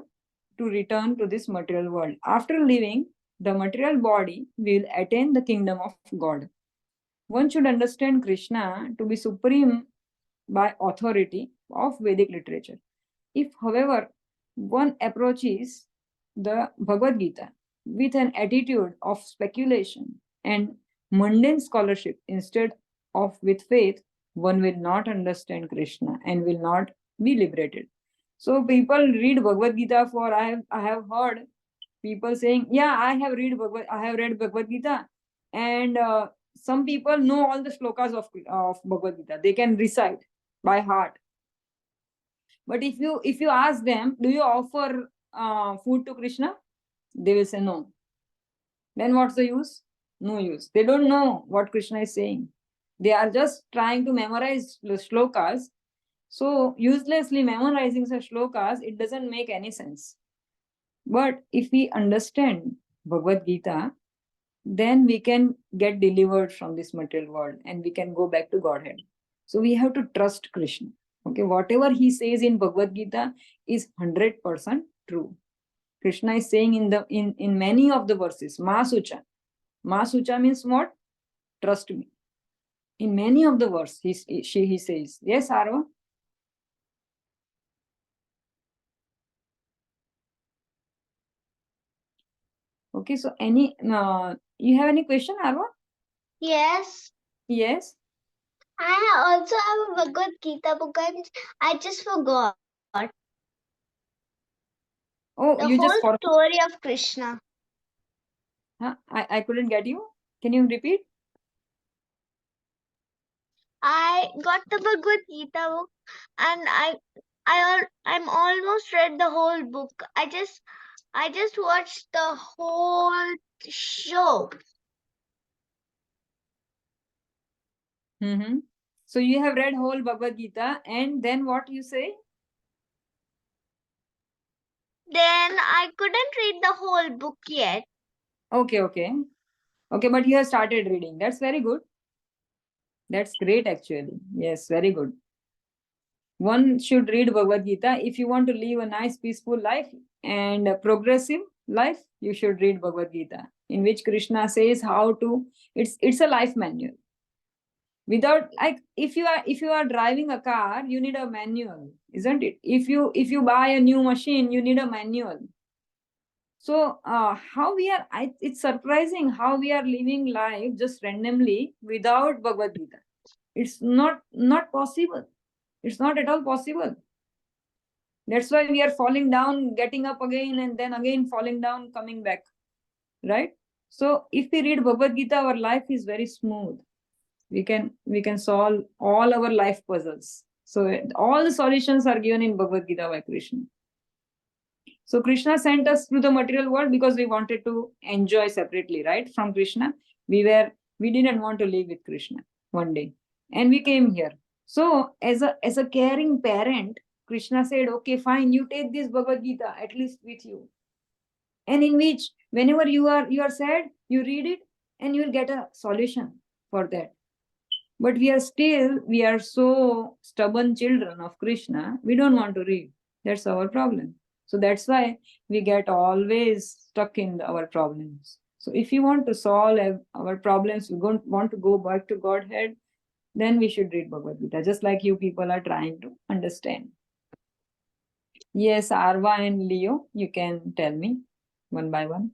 to return to this material world. After leaving the material body, we will attain the kingdom of God. One should understand Krishna to be supreme by authority of Vedic literature. If, however, one approaches the Bhagavad Gita with an attitude of speculation and mundane scholarship instead of with faith, one will not understand Krishna and will not be liberated. So people read Bhagavad Gita for I have heard people saying, yeah, I have read Bhagavad Gita, and some people know all the shlokas of Bhagavad Gita. They can recite by heart. But if you ask them, do you offer food to Krishna? They will say no. Then what's the use? No use. They don't know what Krishna is saying. They are just trying to memorize the shlokas. So uselessly memorizing such shlokas, it doesn't make any sense. But if we understand Bhagavad Gita, then we can get delivered from this material world and we can go back to Godhead. So we have to trust Krishna. Okay, whatever he says in Bhagavad Gita is 100% true. Krishna is saying in many of the verses, Ma Sucha. Ma Sucha means what? Trust me. In many of the verses, he says, yes, Arva? Okay, so you have any question, Arva? Yes. Yes. I also have a Bhagavad Gita book and I just forgot Oh, the you whole just forgot. story of Krishna. Huh? I couldn't get you. Can you repeat? I got the Bhagavad Gita book and I'm almost read the whole book. I just watched the whole show. Mm-hmm. So you have read whole Bhagavad Gita, and then what you say? Then I couldn't read the whole book yet. Okay, but you have started reading. That's very good. That's great, actually. Yes, very good. One should read Bhagavad Gita if you want to live a nice, peaceful life and a progressive life. You should read Bhagavad Gita, in which Krishna says how to. It's a life manual. Without, like, if you are driving a car, you need a manual, isn't it? If you buy a new machine, you need a manual. So how we are, it's surprising how we are living life just randomly without Bhagavad Gita. It's not possible. It's not at all possible. That's why we are falling down, getting up again, and then again falling down, coming back. Right? So if we read Bhagavad Gita, our life is very smooth. We can solve all our life puzzles. So all the solutions are given in Bhagavad Gita by Krishna. So Krishna sent us to the material world because we wanted to enjoy separately, right? From Krishna. We didn't want to live with Krishna one day. And we came here. So as a caring parent, Krishna said, okay, fine, you take this Bhagavad Gita at least with you. And in which whenever you are sad, you read it and you will get a solution for that. But we are so stubborn children of Krishna, we don't want to read. That's our problem. So that's why we get always stuck in our problems. So if you want to solve our problems, we don't want to go back to Godhead, then we should read Bhagavad Gita, just like you people are trying to understand. Yes, Arva and Leo, you can tell me one by one.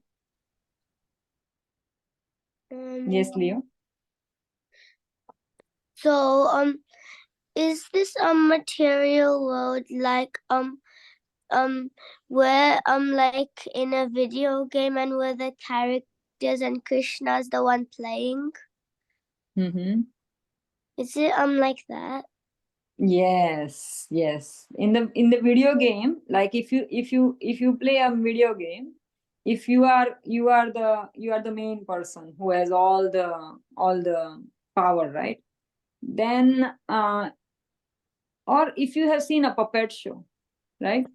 Yes, Leo. So is this a material world like where like in a video game and where the characters and Krishna's the one playing? Mm-hmm. Is it like that? Yes, yes. In the video game, like if you play a video game, if you are the main person who has all the power, right? Then or if you have seen a puppet show, right?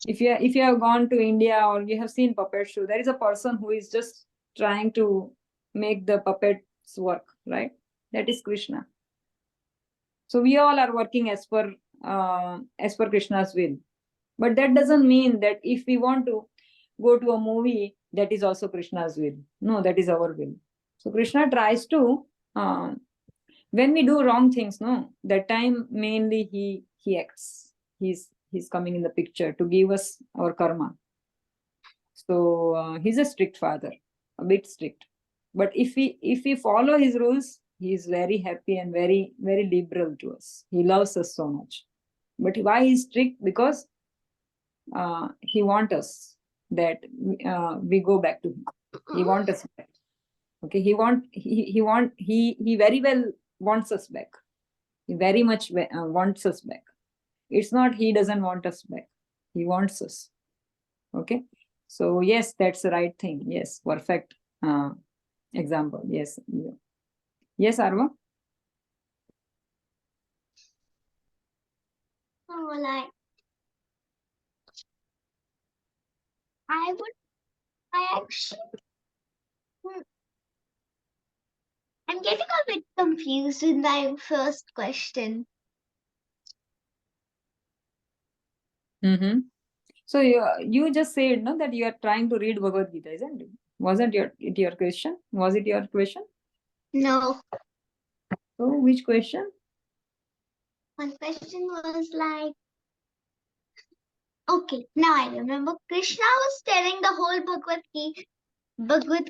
If you have gone to India or you have seen puppet show, there is a person who is just trying to make the puppets work, right? That is Krishna. So we all are working as per Krishna's will. But that doesn't mean that if we want to go to a movie, that is also Krishna's will. No, that is our will. So Krishna tries to, when we do wrong things, no, that time mainly he acts. He's coming in the picture to give us our karma. So he's a strict father, a bit strict. But if we follow his rules, he is very happy and very liberal to us. He loves us so much. But why he's strict? Because he wants us that we go back to him. He wants us back. Okay, he very well wants us back. He very much wants us back. It's not he doesn't want us back. He wants us. Okay. So yes, that's the right thing. Yes, perfect example. Yes. Yes, Arva? Oh, like I actually, I'm getting a bit confused with my first question. Mm-hmm. So you just said no that you are trying to read Bhagavad Gita, isn't it? Wasn't it your question? Was it your question? No, So which question? one question was like, okay, now I remember. Krishna was telling the whole Bhagavad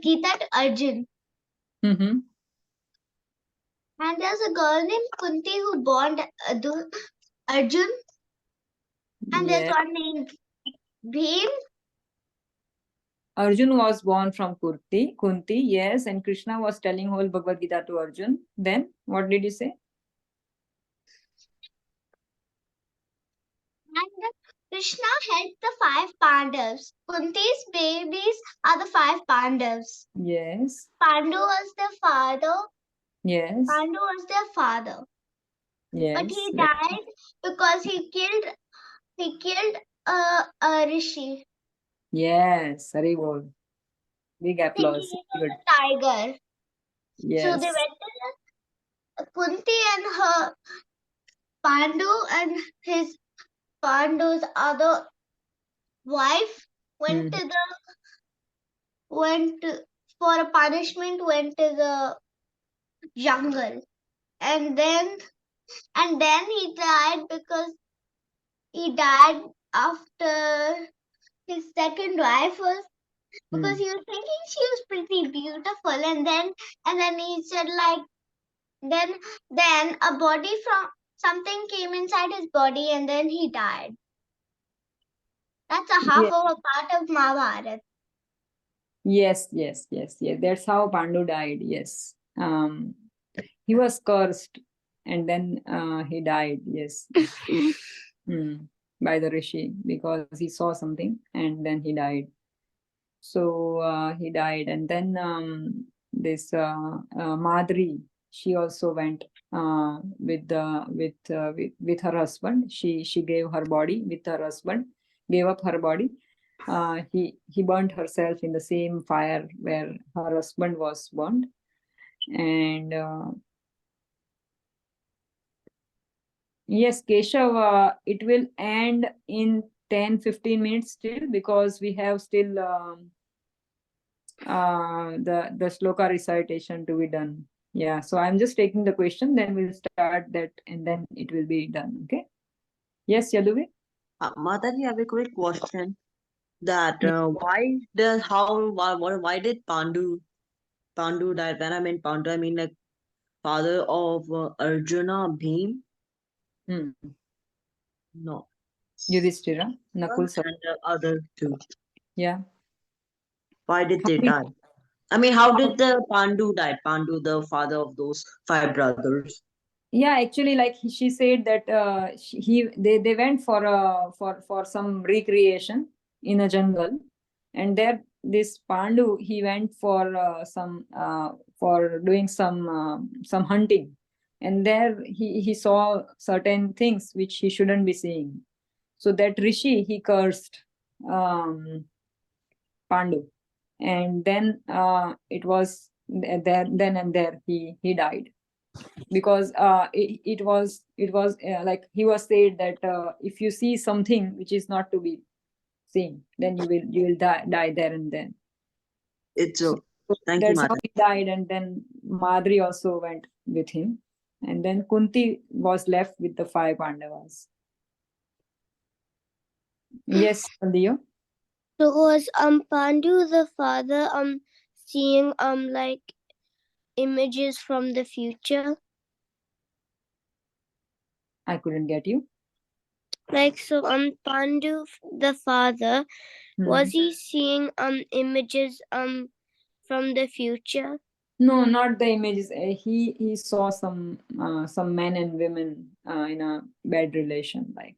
Gita to Arjun. Mm-hmm. And there's a girl named Kunti who born Arjun. And there's Yes. one named Bhim. Arjun was born from Kunti, yes, and Krishna was telling whole Bhagavad Gita to Arjun. Then what did you say? And Krishna helped the 5 Pandavas. Kunti's babies are the 5 Pandavas. Yes. Pandu was their father. Yes. Pandu was their father. Yes. But he died because he killed a rishi. Yes, very good. Big applause. He Good. killed a tiger. Yes. So they went to Kunti and her Pandu and his Pandu's other wife went to for a punishment, went to the jungle. And then he died because he died after his second wife was because he was thinking she was pretty beautiful, and then he said like then a body from something came inside his body and then he died. That's a half Yes. of a part of Mahabharata. Yes. That's how Pandu died. Yes. He was cursed and then he died. Yes. By the rishi because he saw something and then he died. So he died, and then this Madri, she also went with her husband. She gave her body with her husband, gave up her body. He burnt herself in the same fire where her husband was burned, and yes, Keshav, it will end in 10-15 minutes still because we have still the shloka recitation to be done. Yeah, so I'm just taking the question, then we'll start that and then it will be done. Okay. Yes, Yaduvi? Mataji, I have a quick question. That why did Pandu die? When I mean Pandu, I mean like father of Arjuna, Bhim. No. Yudhishthira, Nakul, sir. And the other two. Yeah. Why did How they many- die? I mean, how did the Pandu die? Pandu, the father of those 5 brothers. Yeah, actually, like she said that they went for some recreation in a jungle, and there this Pandu, he went for doing some hunting, and there he saw certain things which he shouldn't be seeing. So that Rishi, he cursed Pandu, and then it was there then and there he died, because it was like he was said that if you see something which is not to be seen, then you will die there and then. It's So thank you, that's how Mata. he died, and then Madri also went with him, and then Kunti was left with the 5 Pandavas. Yes, Leo. So was Pandu the father seeing like images from the future? I couldn't get you. Like, so Pandu the father, was he seeing images from the future? No, not the images. He saw some men and women in a bad relation, like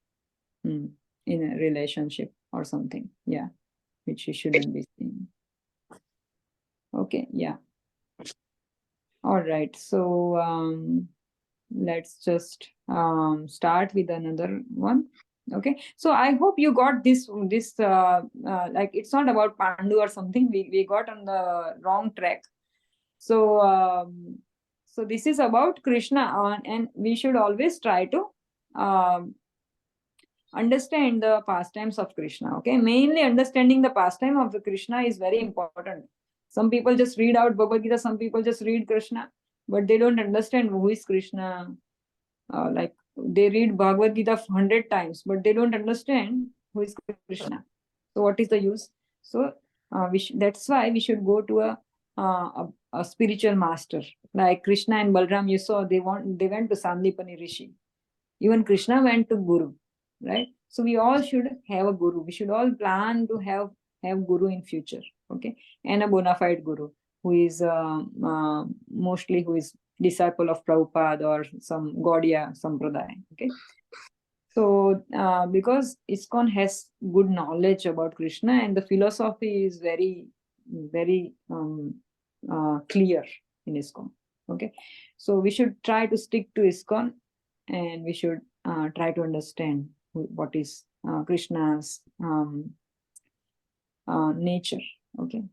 in a relationship or something. Yeah, which he shouldn't be seeing. Okay, yeah. All right. So let's just start with another one. Okay. So I hope you got this like it's not about Pandu or something. We got on the wrong track. So so this is about Krishna, and we should always try to understand the pastimes of Krishna. Okay, mainly understanding the pastime of the Krishna is very important. Some people just read out Bhagavad Gita, some people just read Krishna, but they don't understand who is Krishna. Like they read Bhagavad Gita 100 times, but they don't understand who is Krishna. So what is the use? So that's why we should go to a spiritual master like Krishna and Balram. You saw they went to Sandipani Rishi. Even Krishna went to Guru, right? So we all should have a Guru. We should all plan to have Guru in future, okay? And a bona fide Guru who is mostly who is disciple of Prabhupada or some Gaudiya Sampradaya, okay? So because ISKCON has good knowledge about Krishna, and the philosophy is very, very clear in ISKCON, okay? So we should try to stick to ISKCON, and we should try to understand what is Krishna's nature, okay?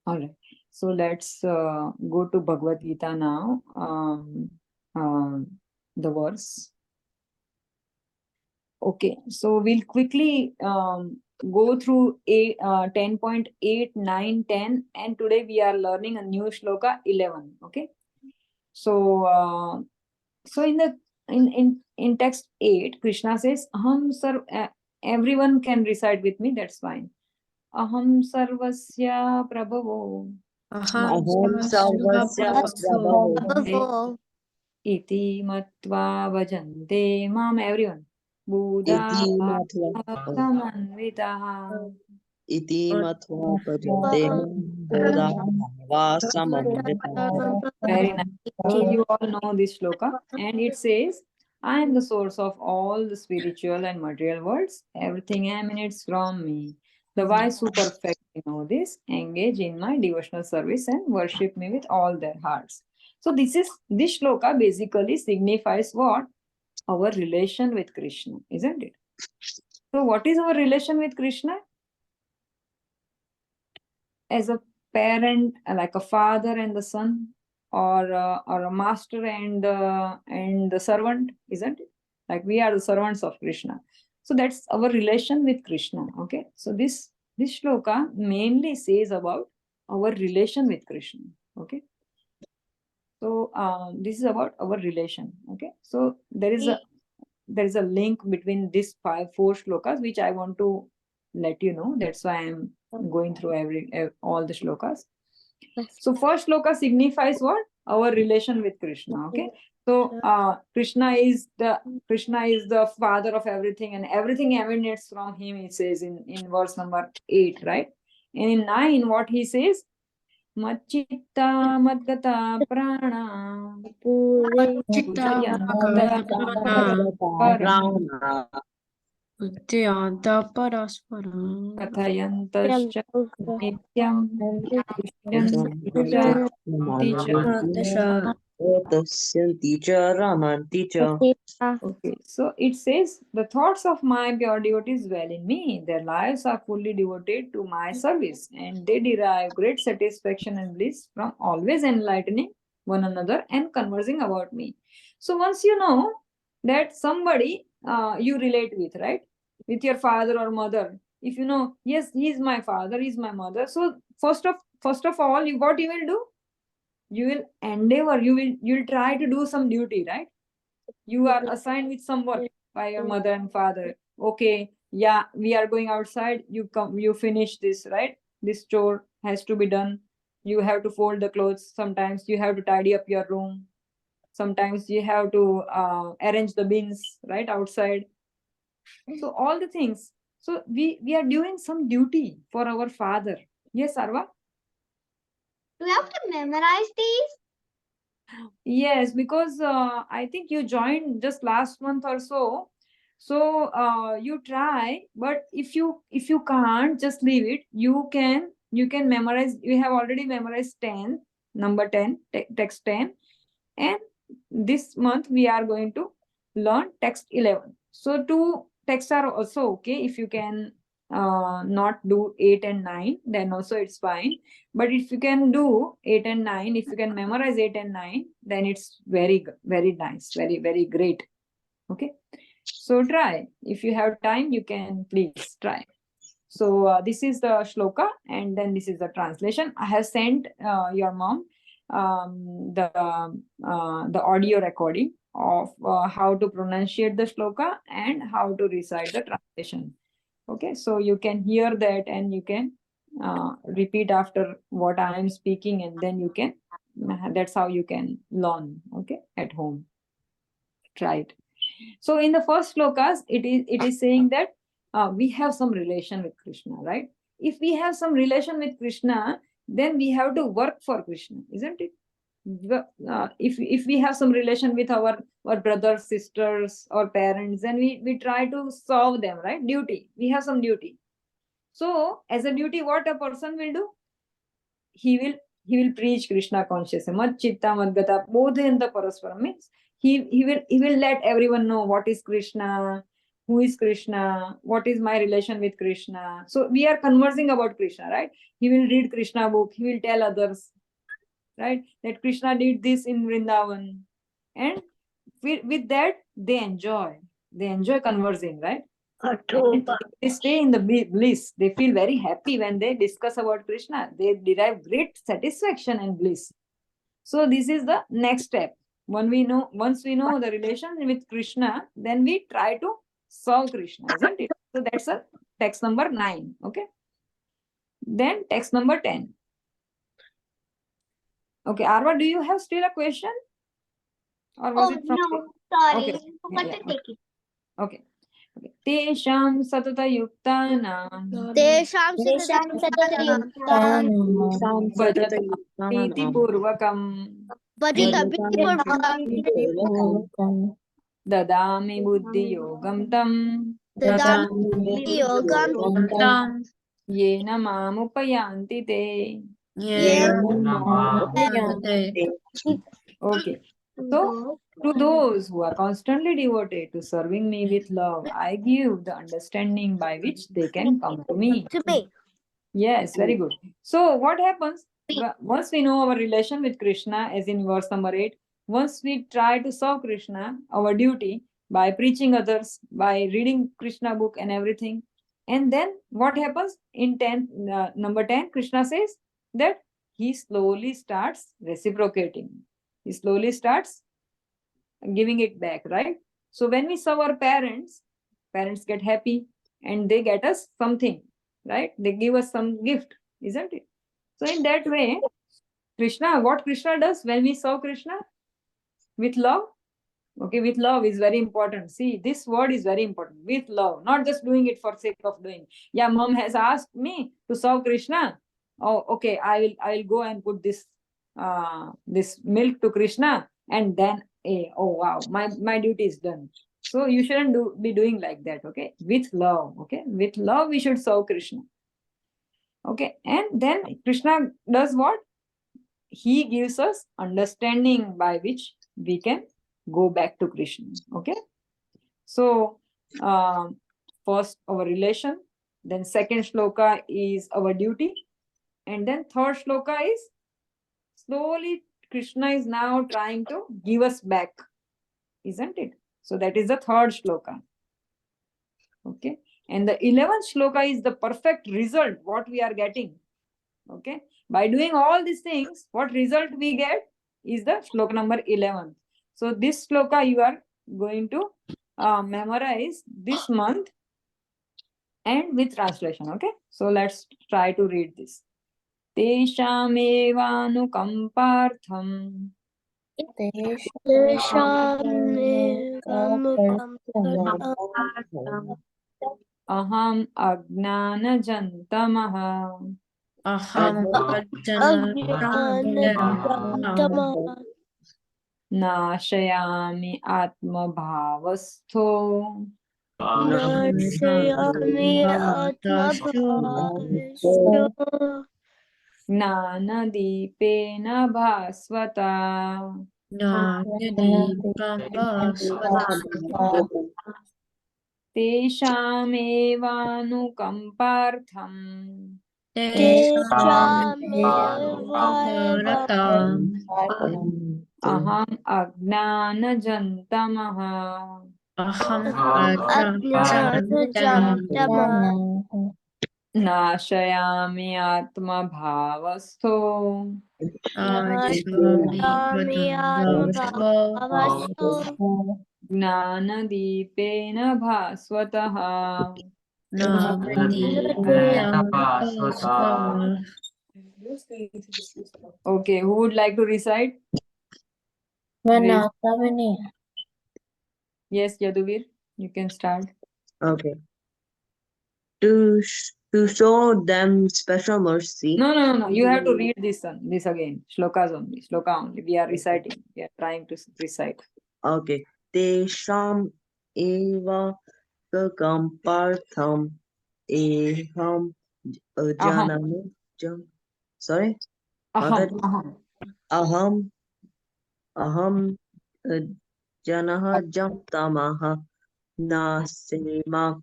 All right. So let's go to Bhagavad Gita now. The verse. Okay, so we'll quickly go through 10.8, 9, 10, and today we are learning a new shloka 11. Okay, so so in text 8, Krishna says, "Aham sar." Everyone can recite with me. That's fine. Aham sarvasya prabhavo. Aham sarvasya prabhavo. Iti matva bhajante mam. Everyone. Buddha Iti matva samanvitaha. Iti matva bhajante Buddha samanvitaha. Very nice. So you all know this shloka, and it says, "I am the source of all the spiritual and material worlds. Everything emanates from me. The wise who perfectly know this engage in my devotional service and worship me with all their hearts." So this shloka basically signifies what? Our relation with Krishna, isn't it? So what is our relation with Krishna? As a parent, like a father and the son, or a master and the servant, isn't it? Like we are the servants of Krishna. So that's our relation with Krishna. Okay, so this shloka mainly says about our relation with Krishna. Okay, so this is about our relation. Okay, so there is a link between these 4 shlokas which I want to let you know. That's why I'm going through all the shlokas. So first shloka signifies what? our relation with Krishna. Okay, so Krishna is the father of everything, and everything emanates from him. He says in verse number 8, right? And in 9, what he says? Machitta madgata prana kathayantascha nityam Okay, so it says, the thoughts of my pure devotees dwell in me. Their lives are fully devoted to my service, and they derive great satisfaction and bliss from always enlightening one another and conversing about me. So once you know that somebody you relate with, right, with your father or mother, if you know, yes, he is my father, he is my mother. So first of all, what you will do? You will endeavor. You'll try to do some duty, right? You are assigned with some work by your mother and father. Okay, yeah, we are going outside. You come, you finish this, right? This chore has to be done. You have to fold the clothes. Sometimes you have to tidy up your room. Sometimes you have to arrange the bins, right, outside. So all the things. So we are doing some duty for our father. Yes, Arva? Do you have to memorize these? Yes, because I think you joined just last month or so. So you try, but if you can't, just leave it. You can memorize. You have already memorized 10, number 10, text 10, and this month we are going to learn text 11. So two texts are also okay. If you can not do 8 and 9, then also it's fine. But if you can do 8 and 9, if you can memorize 8 and 9, then it's very nice, very great. Okay, so try. If you have time, you can please try. So this is the shloka, and then this is the translation. I have sent your mom the audio recording of how to pronunciate the shloka and how to recite the translation. Okay, so you can hear that and you can repeat after what I am speaking, and then you can, that's how you can learn, okay, at home. Try it. So in the first shlokas, it is saying that we have some relation with Krishna, right? If we have some relation with Krishna, then we have to work for Krishna, isn't it? If we have some relation with our brothers, sisters, or parents, then we try to solve them, right? Duty. We have some duty. So as a duty, what a person will do? He will preach Krishna consciousness. Mad chitta madgata bodhayanta parasparam means he will let everyone know what is Krishna, who is Krishna, what is my relation with Krishna. So we are conversing about Krishna, right? He will read Krishna book, he will tell others, right, that Krishna did this in Vrindavan. And with that, they enjoy conversing, right? And they stay in the bliss. They feel very happy when they discuss about Krishna. They derive great satisfaction and bliss. So this is the next step. Once we know the relation with Krishna, then we try to solve Krishna, isn't it? So that's a text number 9. Okay. Then text number 10. Okay, Arva, do you have still a question? Or was it from No, sorry. Okay. Forgot Yeah, to take it. Okay. Tesham satata yuktana Tesham Satayuktanam bhajati purvakam dadami buddhi yogam tam yena mamupayanti te. Okay. So to those who are constantly devoted to serving me with love, I give the understanding by which they can come to me. Yes, very good. So what happens? Once we know our relation with Krishna, as in verse number 8, once we try to serve Krishna, our duty, by preaching others, by reading Krishna book and everything, and then what happens? In number 10, Krishna says that he slowly starts reciprocating. He slowly starts giving it back, right? So when we serve our parents get happy and they get us something, right? They give us some gift, isn't it? So in that way, Krishna, what Krishna does when we serve Krishna? With love. Okay, with love is very important. See, this word is very important. With love, not just doing it for sake of doing. Yeah, mom has asked me to serve Krishna. Oh, okay, I will go and put this this milk to Krishna, and then oh wow, my duty is done. So you shouldn't be doing like that. Okay, with love. Okay, with love we should serve Krishna. Okay, and then Krishna does what? He gives us understanding by which we can go back to Krishna. Okay, so first our relation, then second shloka is our duty, and then third shloka is slowly Krishna is now trying to give us back, isn't it? So that is the third shloka. Okay, and the 11th shloka is the perfect result what we are getting. Okay, by doing all these things, what result we get is the shloka number 11. So this shloka you are going to memorize this month and with translation. Okay, so let's try to read this. Teshamevanukampartham aham ajnanajantamah nashayami atmabhavastho gnanadipena bhasvata. Teshamevanukampartham aham ajnanajantamah nashayami atmabhavastho gnanadipena bhasvatah. Okay, who would like to recite? Vanakavani. Yes, Yaduvir, you can start. Okay. To show them special mercy. No. You have to read this one. This again. Shlokas only. Shloka only. We are reciting. We are trying to recite. Okay. Tesham eva kakampartham eham janam jam. Sorry. Aham. Aham janah jam tamaha nasema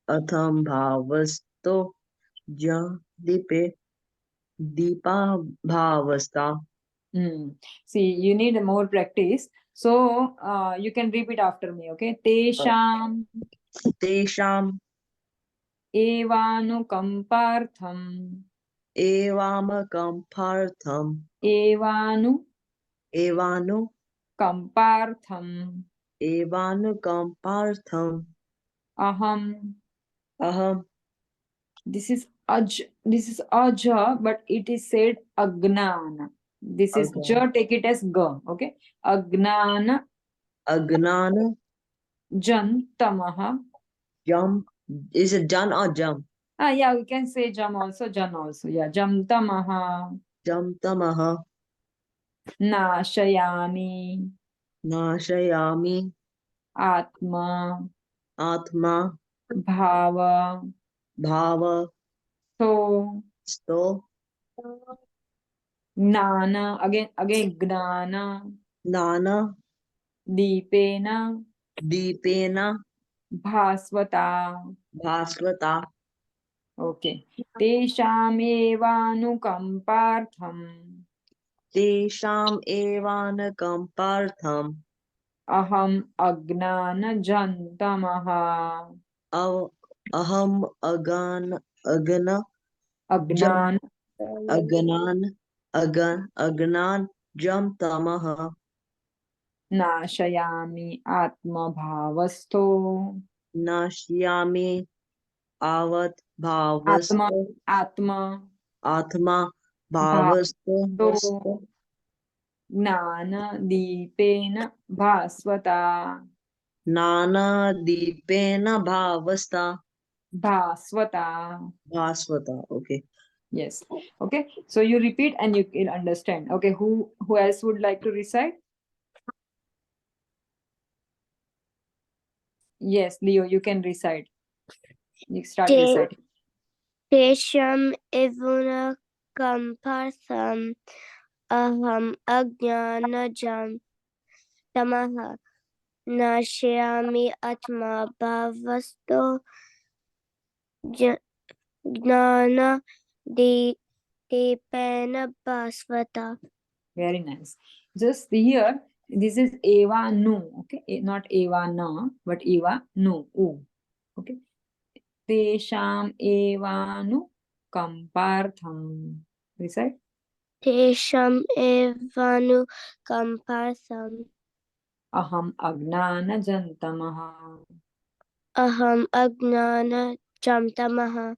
atham bhavasto dipe deepa bhavasta. See, you need more practice. So you can repeat after me. Okay. Tesham evanukampartham Evamakampartham evanukampartham aham. This is aja, but it is said agnana. This is ja, take it as ga. Okay. Agnana jan tamaha. jam. Is it jan or jam? Yeah, we can say jam also, jan also. Yeah, jam tamaha nashayami atma bhava sto gnana, again gnana dipena bhasvata. Okay. Tesham evanukampartham aham agnanajantamah aham agnan jam tamaha nashayami atmabhavastho nashyami avat bhavasto atma atma Bhavasto. Gnana Deepena Bhaswata. Nana-deepena bhavasta. Bhaswata. Bhasvata. Okay. Yes. Okay. So you repeat and you will understand. Okay. Who else would like to recite? Yes, Leo, you can recite. You start Te- reciting. Tesham ivuna kampartham aham ajnanajam tamaha nashyami atma bhavasto jnana deepena bhasvata. Very nice. Just here, this is Eva Nu. Okay. Not Eva Na, but Eva Nu. U. Okay. Tesham Eva Nu Kampartham. Recite. Tesham evanu kampartham Aham Agnana Jantamaha. aham ajnana jamtamaha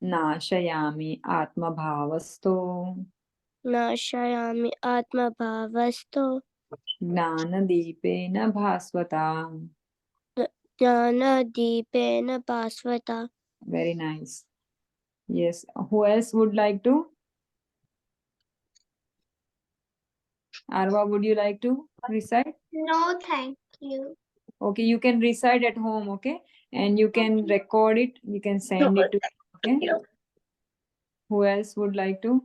Nashayami Atma Bhavasto. nashayami atma bhavasto Gnana Deepena Bhaswata. jnana deepena bhasvata. Very nice. Yes. Who else would like to? Arva, would you like to recite? No, thank you. Okay, you can recite at home, okay? And you can record it. You can send it to, okay? Who else would like to?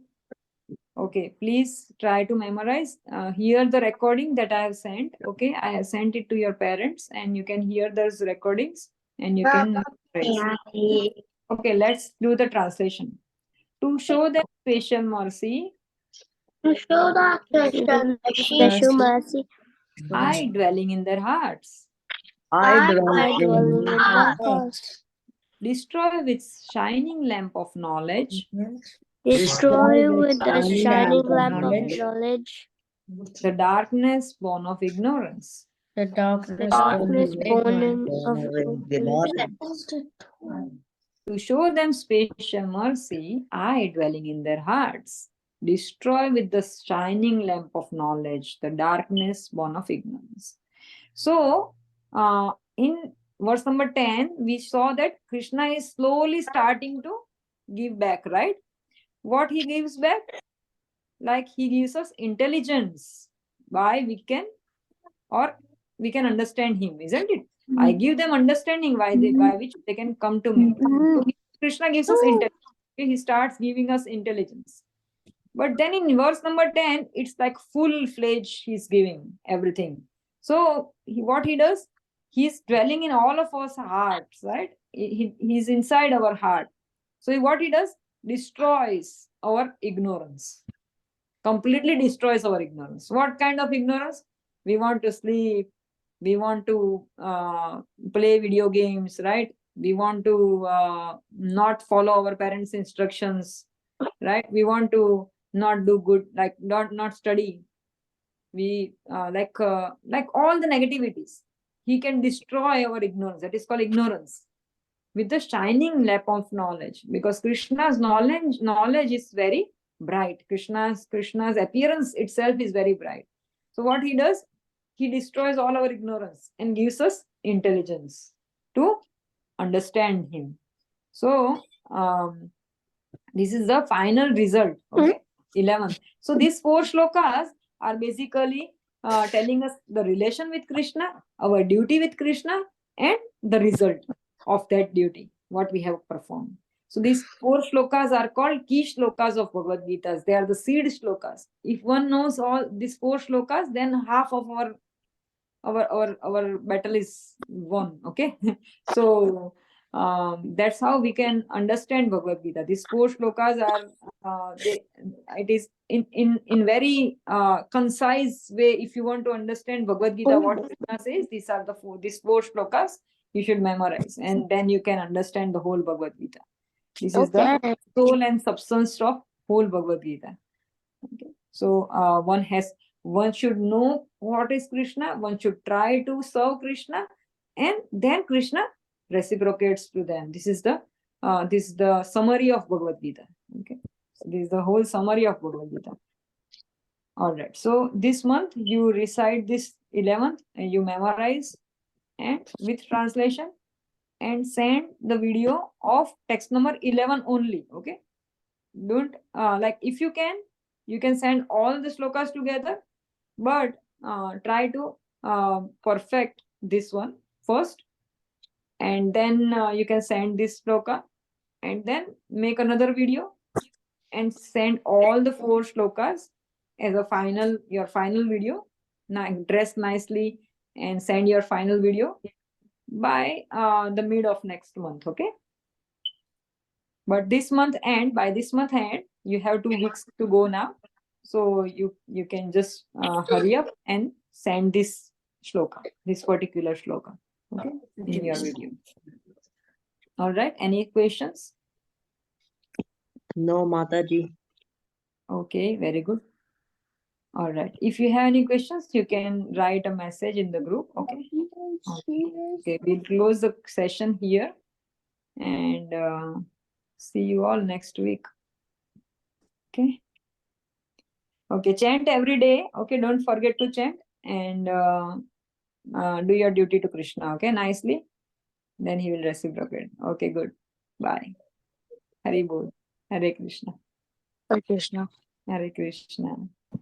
Okay, please try to memorize. Hear the recording that I have sent. Okay, I have sent it to your parents and you can hear those recordings and you can memorize. Okay, let's do the translation. To show them special mercy, To show the Special mercy, I dwelling in their hearts, I I dwell dwelling in in their hearts. destroy with shining lamp of knowledge Destroy with the shining lamp of knowledge. knowledge the darkness born of ignorance. The the darkness darkness born in Born of of ignorance. To show them special mercy, I dwelling in their hearts, destroy with the shining lamp of knowledge the darkness born of ignorance. So, in verse number 10, we saw that Krishna is slowly starting to give back, right? What he gives back? Like he gives us intelligence why we can or we can understand him, isn't it? I give them understanding by which they can come to me. So Krishna gives us intelligence. Okay, he starts giving us intelligence. But then in verse number 10, it's like full-fledged, he's giving everything. So what he does, he's dwelling in all of us hearts, right? He's inside our heart. So what he does, destroys our ignorance. Completely destroys our ignorance. What kind of ignorance? We want to sleep. We want to play video games, right? We want to not follow our parents' instructions, right? We want to not do good, like not study. We like all the negativities. He can destroy our ignorance. That is called ignorance with the shining lamp of knowledge, because Krishna's knowledge is very bright. Krishna's appearance itself is very bright. So what he does, he destroys all our ignorance and gives us intelligence to understand him. So this is the final result. Okay, 11. So these 4 shlokas are basically telling us the relation with Krishna, our duty with Krishna, and the result of that duty, what we have performed. So these 4 shlokas are called key shlokas of Bhagavad Gita. They are the seed shlokas. If one knows all these 4 shlokas, then half of our battle is won. Okay. So that's how we can understand Bhagavad Gita. These 4 shlokas are it is in very concise way. If you want to understand Bhagavad Gita, what Krishna says, these 4 shlokas you should memorize, and then you can understand the whole Bhagavad Gita. This is the soul and substance of whole Bhagavad Gita. Okay. So one should know what is Krishna, one should try to serve Krishna, and then Krishna reciprocates to them. This is the summary of Bhagavad Gita. Okay. So this is the whole summary of Bhagavad Gita. All right. So this month you recite this 11th and you memorize and with translation and send the video of text number 11 only. Okay. Don't like if you can send all the slokas together, but try to perfect this one first, and then you can send this sloka and then make another video and send all the 4 slokas as a your final video. Now dress nicely and send your final video by the mid of next month. Okay. But by this month end, you have 2 weeks to go now. So you can just hurry up and send this shloka, this particular shloka, okay, in your video. All right. Any questions? No, Mataji. Okay, very good. All right. If you have any questions, you can write a message in the group. Okay. Okay. We'll close the session here and see you all next week. Okay. Okay. Chant every day. Okay. Don't forget to chant and do your duty to Krishna. Okay. Nicely. Then he will reciprocate. Okay. Good. Bye. Hari Bol. Hare Krishna. Hare Krishna. Hare Krishna.